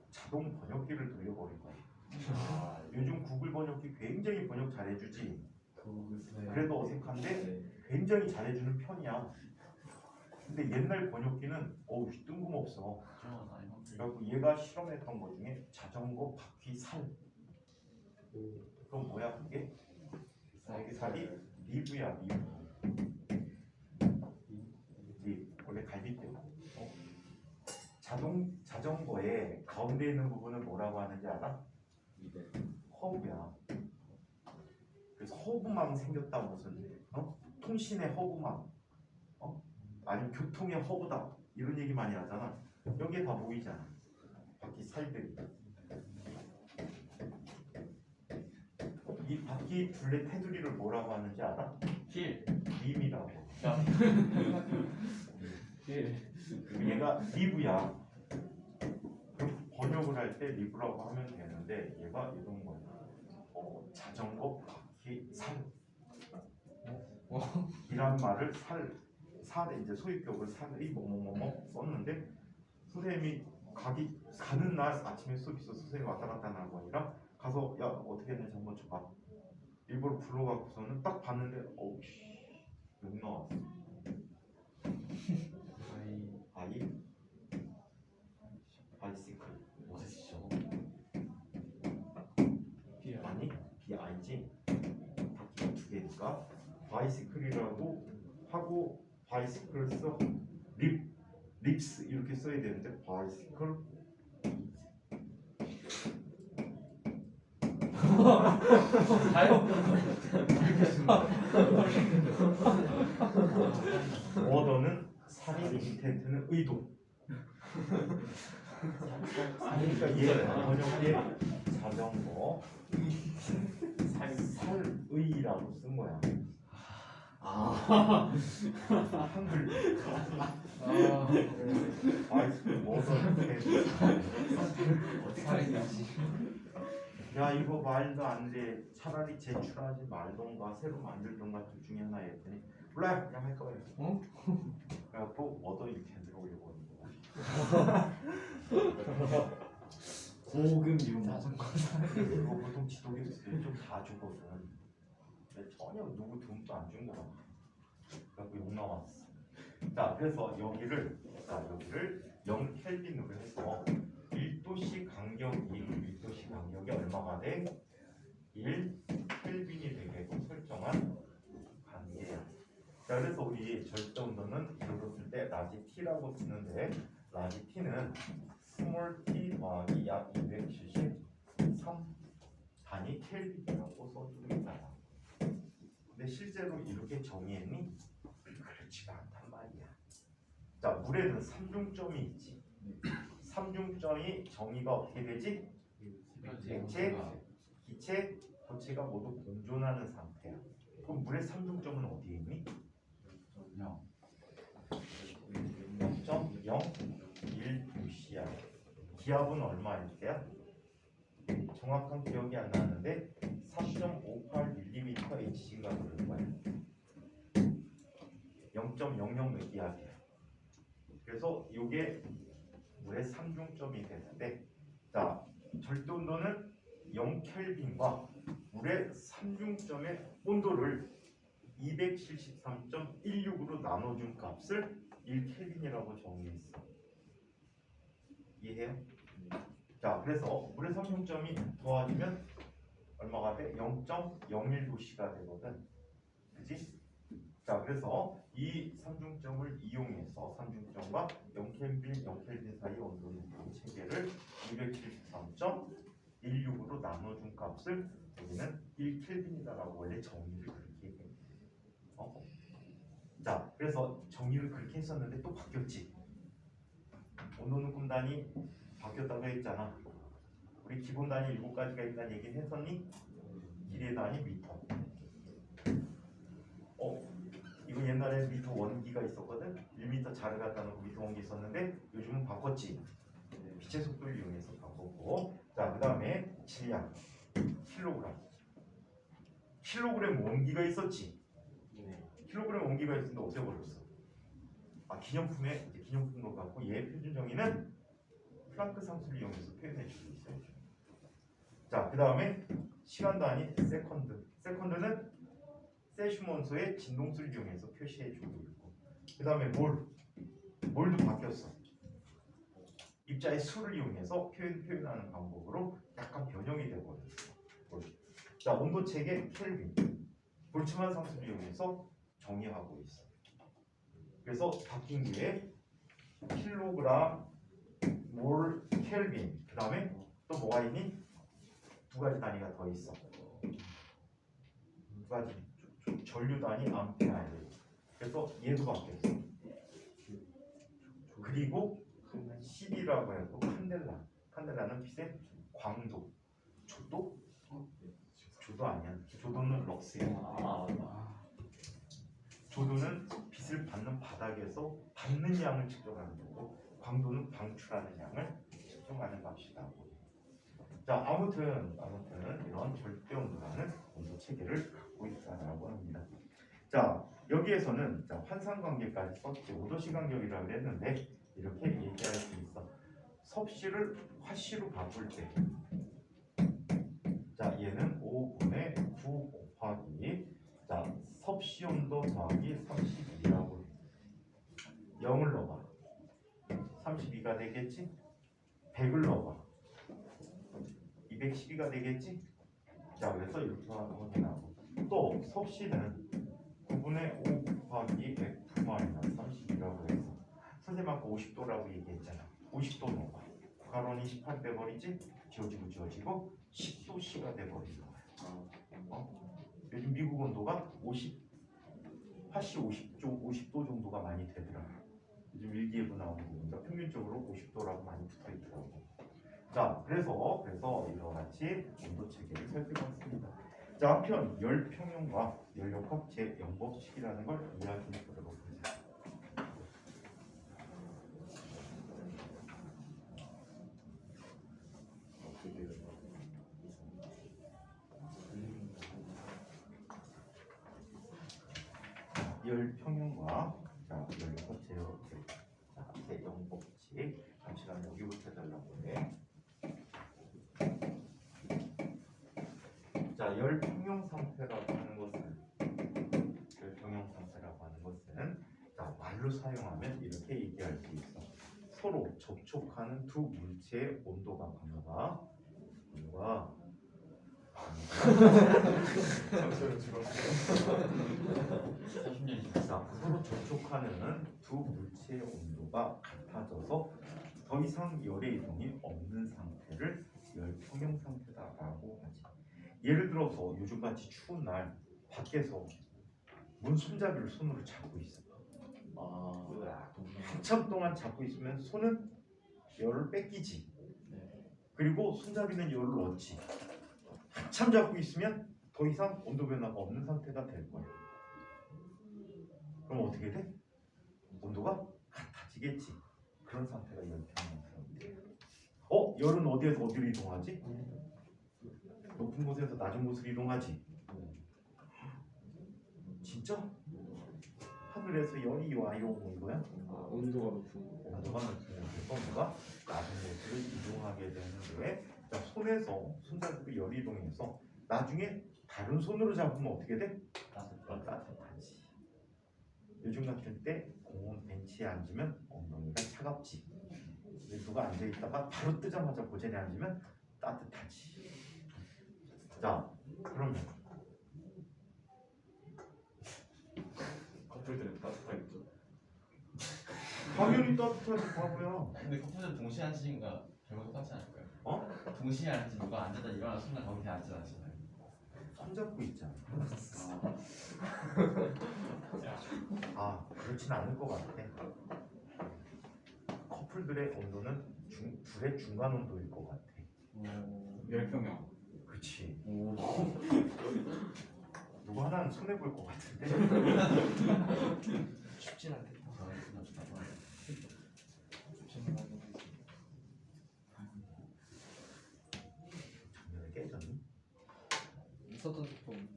자동 번역기를 돌려버린 거야. 요즘 구글 번역기 굉장히 번역 잘해주지. 그래도 어색한데 굉장히 잘해주는 편이야. 근데 옛날 번역기는 뜬금없어. 그래갖고 얘가 실험했던 것 중에 자전거 바퀴 살. 그럼 뭐야 그게? 살이 리브야. 원래 갈비뼈. 자전거의 가운데 있는 부분을 뭐라고 하는지 알아? 허브야. 그래서 허브망 생겼다 무슨 통신의 허브망, 아니면 교통의 허브다 이런 얘기 많이 하잖아. 여기에 다 보이잖아. 바퀴 살들이. 이 바퀴 둘레 테두리를 뭐라고 하는지 알아? 림이라고. 얘가 리브야. 그럼 번역을 할 때 리브라고 하면 되는데 얘가 이런 거야. 자전거 바퀴 살. 이란 말을 살에 이제 소유격을 살이 뭐뭐뭐뭐 썼는데 선생님이 가는 날 아침에 수업 있어서 선생님이 왔다 갔다 하는 거 아니라 가서 야 어떻게 했는지 한번 줘봐. 일부러 불러갖고서는 딱 봤는데 욕 나왔어. 바이시클 뭐지? 아니 BI지. 바퀴가 2개니까 바이시클이라고 하고 바이시클 써 립스 이렇게 써야 되는데 바이시클 오더는 살인, 인텐트는 의도. 그러니까 얘 번역에 자전거 살의라고 쓴 거야. 한글. 야 이거 말도 안 돼. 차라리 제출하지 말던가 새로 만들던가 둘 중에 하나 했더니 몰라요. 그냥 할 거예요. 어? 그래갖고 워더 인텐트를 올려보는 거. 고급 이름 자전거 이거 보통 지도기도 좀다 주거든. 근데 전혀 누구 돈도 안 준 거야. 그래갖고 욕 나왔어. 자, 그래서 여기를 0 켈빈으로 해서 1도씨 간격이 얼마가 돼? 1 켈빈이 되게끔 설정한 관계야. 자, 그래서 우리 절대 온도는 이렇게 쓸 때 라지 t라고 쓰는데 라지 t는 스몰 t 더하기 약 273 단위 켈빈이라고 써주고 있잖아. 근데 실제로 이렇게 정의했니? 그렇지가 않단 말이야. 자, 물에는 삼중점이 있지. 삼중점이 정의가 어떻게 되지? 액체, 기체, 고체가 모두 공존하는 상태야. 그럼 물의 삼중점은 어디에 있니? 0.01도씨야. 기압은 얼마일 때야? 정확한 기억이 안 나는데 3.58mm Hg가 그럴 거야. 0.00 몇 기압이야. 그래서 이게 물의 삼중점이 되는데, 자, 절대 온도는 0켈빈과 물의 삼중점의 온도를 273.16으로 나눠준 값을 1켈빈이라고 정의했어. 이해해요? 자, 그래서 물의 삼중점이 더해지면 얼마가 돼? 0.01도씨가 되거든. 그지? 자, 그래서 이 삼중점을 이용해서 삼중점과 0켈빈 사이 온도 높이 체계를 273.16으로 나눠준 값을 여기는 1켈빈이다라고 원래 정의를 그렇게 해. 자, 그래서 정의를 그렇게 했었는데 또 바뀌었지. 온도는 꿈단위 바뀌었다고 했잖아. 우리 기본 단위 7가지가 있다는 얘기는 했었니? 길이의 단위 미터. 이거 옛날에 미터 원기가 있었거든. 1m 자를 갖다 놓고 미터 원기 있었는데 요즘은 바꿨지. 빛의 속도를 이용해서 바꿨고. 자, 그 다음에 질량 킬로그램 원기가 있었지. 킬로그램 원기가 있었는데 없애버렸어. 기념품에 이제 기념품으로 갖고 얘 표준 정의는 플랑크 상수를 이용해서 표현해주고 있어요. 자, 그 다음에 시간 단위 세컨드는 세슘 원소의 진동수를 이용해서 표시해주고 있고, 그 다음에 몰도 바뀌었어. 입자의 수를 이용해서 표현하는 방법으로 약간 변형이 되어버렸어. 자, 온도 체계 켈빈, 볼츠만 상수를 이용해서 정의하고 있어. 그래서 바뀐 뒤에 킬로그램, 몰, 켈빈, 그 다음에 또 뭐가 있니? 두 가지 단위가 더 있어. 두 가지 전류 단위 암페어야. 그래서 얘도 바뀌었어. 그리고 CD라고 해서 칸델라는 빛의 광도. 조도 아니야. 조도는 럭스야. 조도는 빛을 받는 바닥에서 받는 양을 측정하는 거고, 광도는 방출하는 양을 측정하는 값이다. 자, 아무튼 이런 절대 온도라는 온도 체계를 갖고 있다라고 합니다. 자, 여기에서는 환상 관계까지 썼지. 5도씨 간격이라고 그랬는데 이렇게 얘기할 수 있어. 섭씨를 화씨로 바꿀 때, 자, 얘는 5분의 9 곱하기 섭씨 온도 더하기 32라고 0을 넣어봐. 32가 되겠지? 100을 넣어봐. 212가 되겠지? 자, 그래서 이렇게 확인하고, 또 섭씨는 9분의 5 곱하기 F-32라고 해서 선생님 아까 50도라고 얘기했잖아. 50도 넣어봐. 가론이 18 빼버리지? 지워지고 10도씨가 돼버리는 거야. 요즘 미국 온도가 50도 정도가 많이 되더라. 요즘 일기예보 나오는 거 보니까 평균적으로 50도라고 많이 붙어 있더라고. 자, 그래서 이와 같이 온도 체계를 살펴봤습니다. 자, 한편 열 평형과 열역학 제0법칙이라는 걸 이야기해 보도록 하자. 열 평형과 자, 열 전체요. 자, 세정 법칙. 잠시만 여기부터 해달라고 해. 자, 열 평형 상태라고 하는 것은 자, 말로 사용하면 이렇게 얘기할 수 있어. 서로 접촉하는 두 물체의 온도가 반가. 잠시만요 지금 30년이 자, 서로 접촉하는 두 물체의 온도가 같아져서 더 이상 열의 이동이 없는 상태를 열평형 상태다라고 하지. 예를 들어서 요즘같이 추운 날 밖에서 문 손잡이를 손으로 잡고 있어. 한참 동안 잡고 있으면 손은 열을 뺏기지. 그리고 손잡이는 열을 얻지. 한참 잡고 있으면 더 이상 온도 변화가 없는 상태가 될 거야. 그럼 어떻게 돼? 온도가 같아지겠지. 그런 상태가 열평형 상태. 열은 어디에서 어디로 이동하지? 높은 곳에서 낮은 곳으로 이동하지. 진짜? 하늘에서 열이 와요 뭐 이거야? 온도가 높은 온도가 높으면 온도가 낮은 곳으로 이동하게 되는데, 자, 손에서 손잡이로 열이 이동해서 나중에 다른 손으로 잡으면 어떻게 돼? 따뜻하지. 요즘 같은 때 공원 벤치에 앉으면 엉덩이가 차갑지. 근데 누가 앉아 있다가 바로 뜨자마자 그 자리에 앉으면 따뜻하지. 자, 그러면 커플들은 따뜻하겠죠. 당연히 따뜻하지 바보야. 근데 커플들 동시에 앉으니까 결국 똑같지 않을까요? 동시에 앉지 누가 앉았다 일어나는 순간 거기 다 앉지 않잖아요. 손잡고 있잖아. 그렇진 않을 것 같아. 커플들의 온도는 둘의 중간 온도일 것 같아. 열평형. 그렇지. 누구 하나는 손해 볼 것 같은데. 쉽진 않겠다. 작년에 깨졌니? 있었던 조금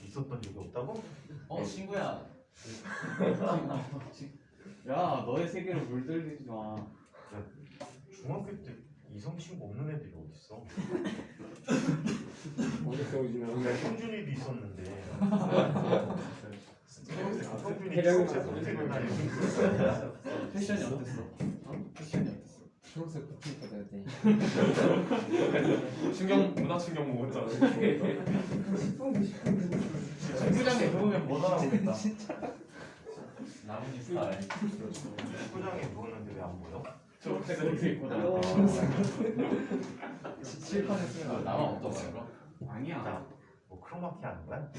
있었던 적이 없다고? 친구야. 야, 너의 세계로 물들이지 마. 중학교 때 이성 친구 없는 애들이 어딨어? 어렵게 오시면 형준이도 있었는데. 형준이 대량의 초록색 선택을 다니고 패션이 어땠어? 패션이 어땠어? 초록색 커피 받아야 돼. 문화 충격 먹었잖아. 축구장에 누우면 못 알아보겠다. 나뭇잎 스타일. 축구장에 누웠는데 왜 안 보여? 초록색 옷을 입고 다녀. 칠판에 쓰면 나만 없던 거야 그럼? 아니야. 뭐 크로마키 하는 거야?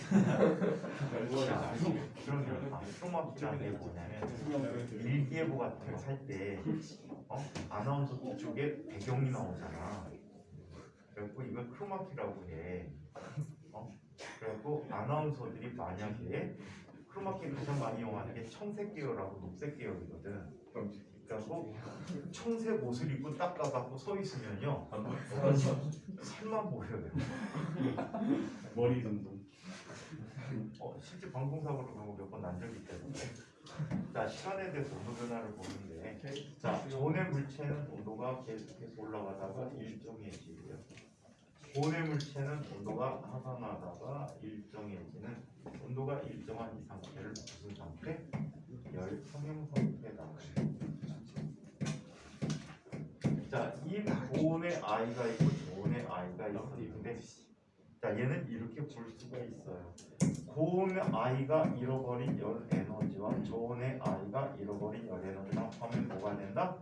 크로마키라는 게 뭐냐면 일기예보 같은 거 살 때 아나운서 쪽에 배경이 나오잖아. 그래갖고 이걸 크로마키라고 해. 그래갖고 아나운서들이 만약에 크로마키를 가장 많이 이용하는 게 청색 계열하고 녹색 계열이거든. 그래갖고 청색 옷을 입고 딱 가갖고 서 있으면요 살만 보여요. 머리 둥둥. 실제 방송사고로 그런 거 몇 번 난 적이 있거든요. 자, 시간에 대해서 온도 변화를 보는데, 자, 고온의 물체는 온도가 계속해서 올라가다가 일정해지고요. 고온의 물체는 온도가 하강하다가 일정해지는, 온도가 일정한 이 상태를 무슨 상태? 열평형 상태다. 자, 이 고온의 I가 있고 저온의 I가 있었는데, 자, 얘는 이렇게 볼 수가 있어요. 고온의 I가 잃어버린 열 에너지와 저온의 I가 잃어버린 열 에너지랑 하면 뭐가 된다?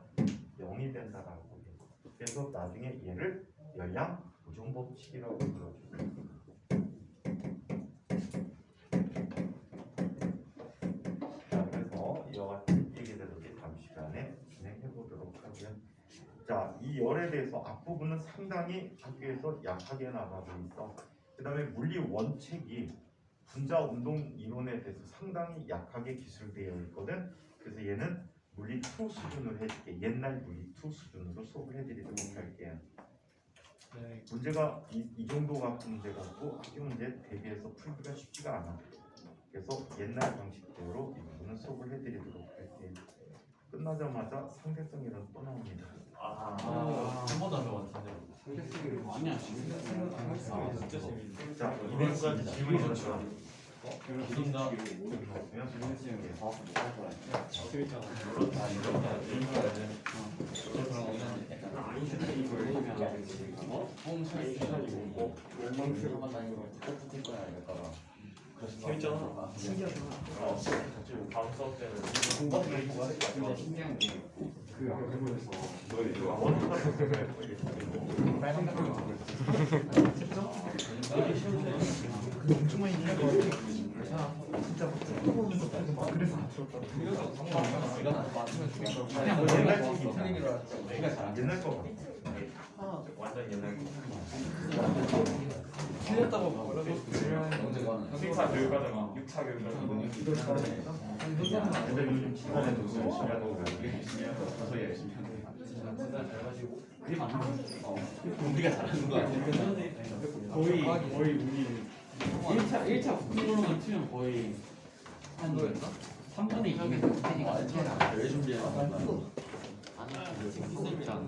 0이 된다라고 해요. 그래서 나중에 얘를 열량 보존 법칙이라고 불러줘요. 자, 그래서 이와 같은 얘기들을 다음 시간에 진행해 보도록 하고요. 자, 이 열에 대해서 앞부분은 상당히 학교에서 약하게 나가고 있어. 그 다음에 물리 원칙이 분자 운동 이론에 대해서 상당히 약하게 기술되어 있거든. 그래서 얘는 물리 2 수준으로 해줄게. 옛날 물리 2 수준으로 수업을 해드리도록 할게요. 네. 문제가 이 정도 갖고 문제 갖고 학교 문제 대비해서 풀기가 쉽지가 않아. 그래서 옛날 방식대로 이 부분은 수업을 해드리도록 할게요. 끝나자마자 상대성 이론 또 나옵니다. 한 번도 안 배웠는데. 아니야 지금 자, 이번까지 질문이 좋죠. 무슨가 지금 과학 못할 거야. 재밌잖아. 다음 수업 때는 공부하는 거 근데 신기한 게그 아까 그거에서 빨간 거 그냥 뭐 옛날 책이 옛날 거 완전 옛날 거. 틀렸다고 뭐라고 질문하는 6차 교육과정 6차 교육과정 근데 요즘 시간에 도서 시간도 더 열심히 하는 진짜 잘 가지고 그게 맞는 거 우리가 잘하는 거 아니야? 거의 우리 1차 국민으로만 치면 거의 한 3분의 2는 국민이가 왜 준비해? 아니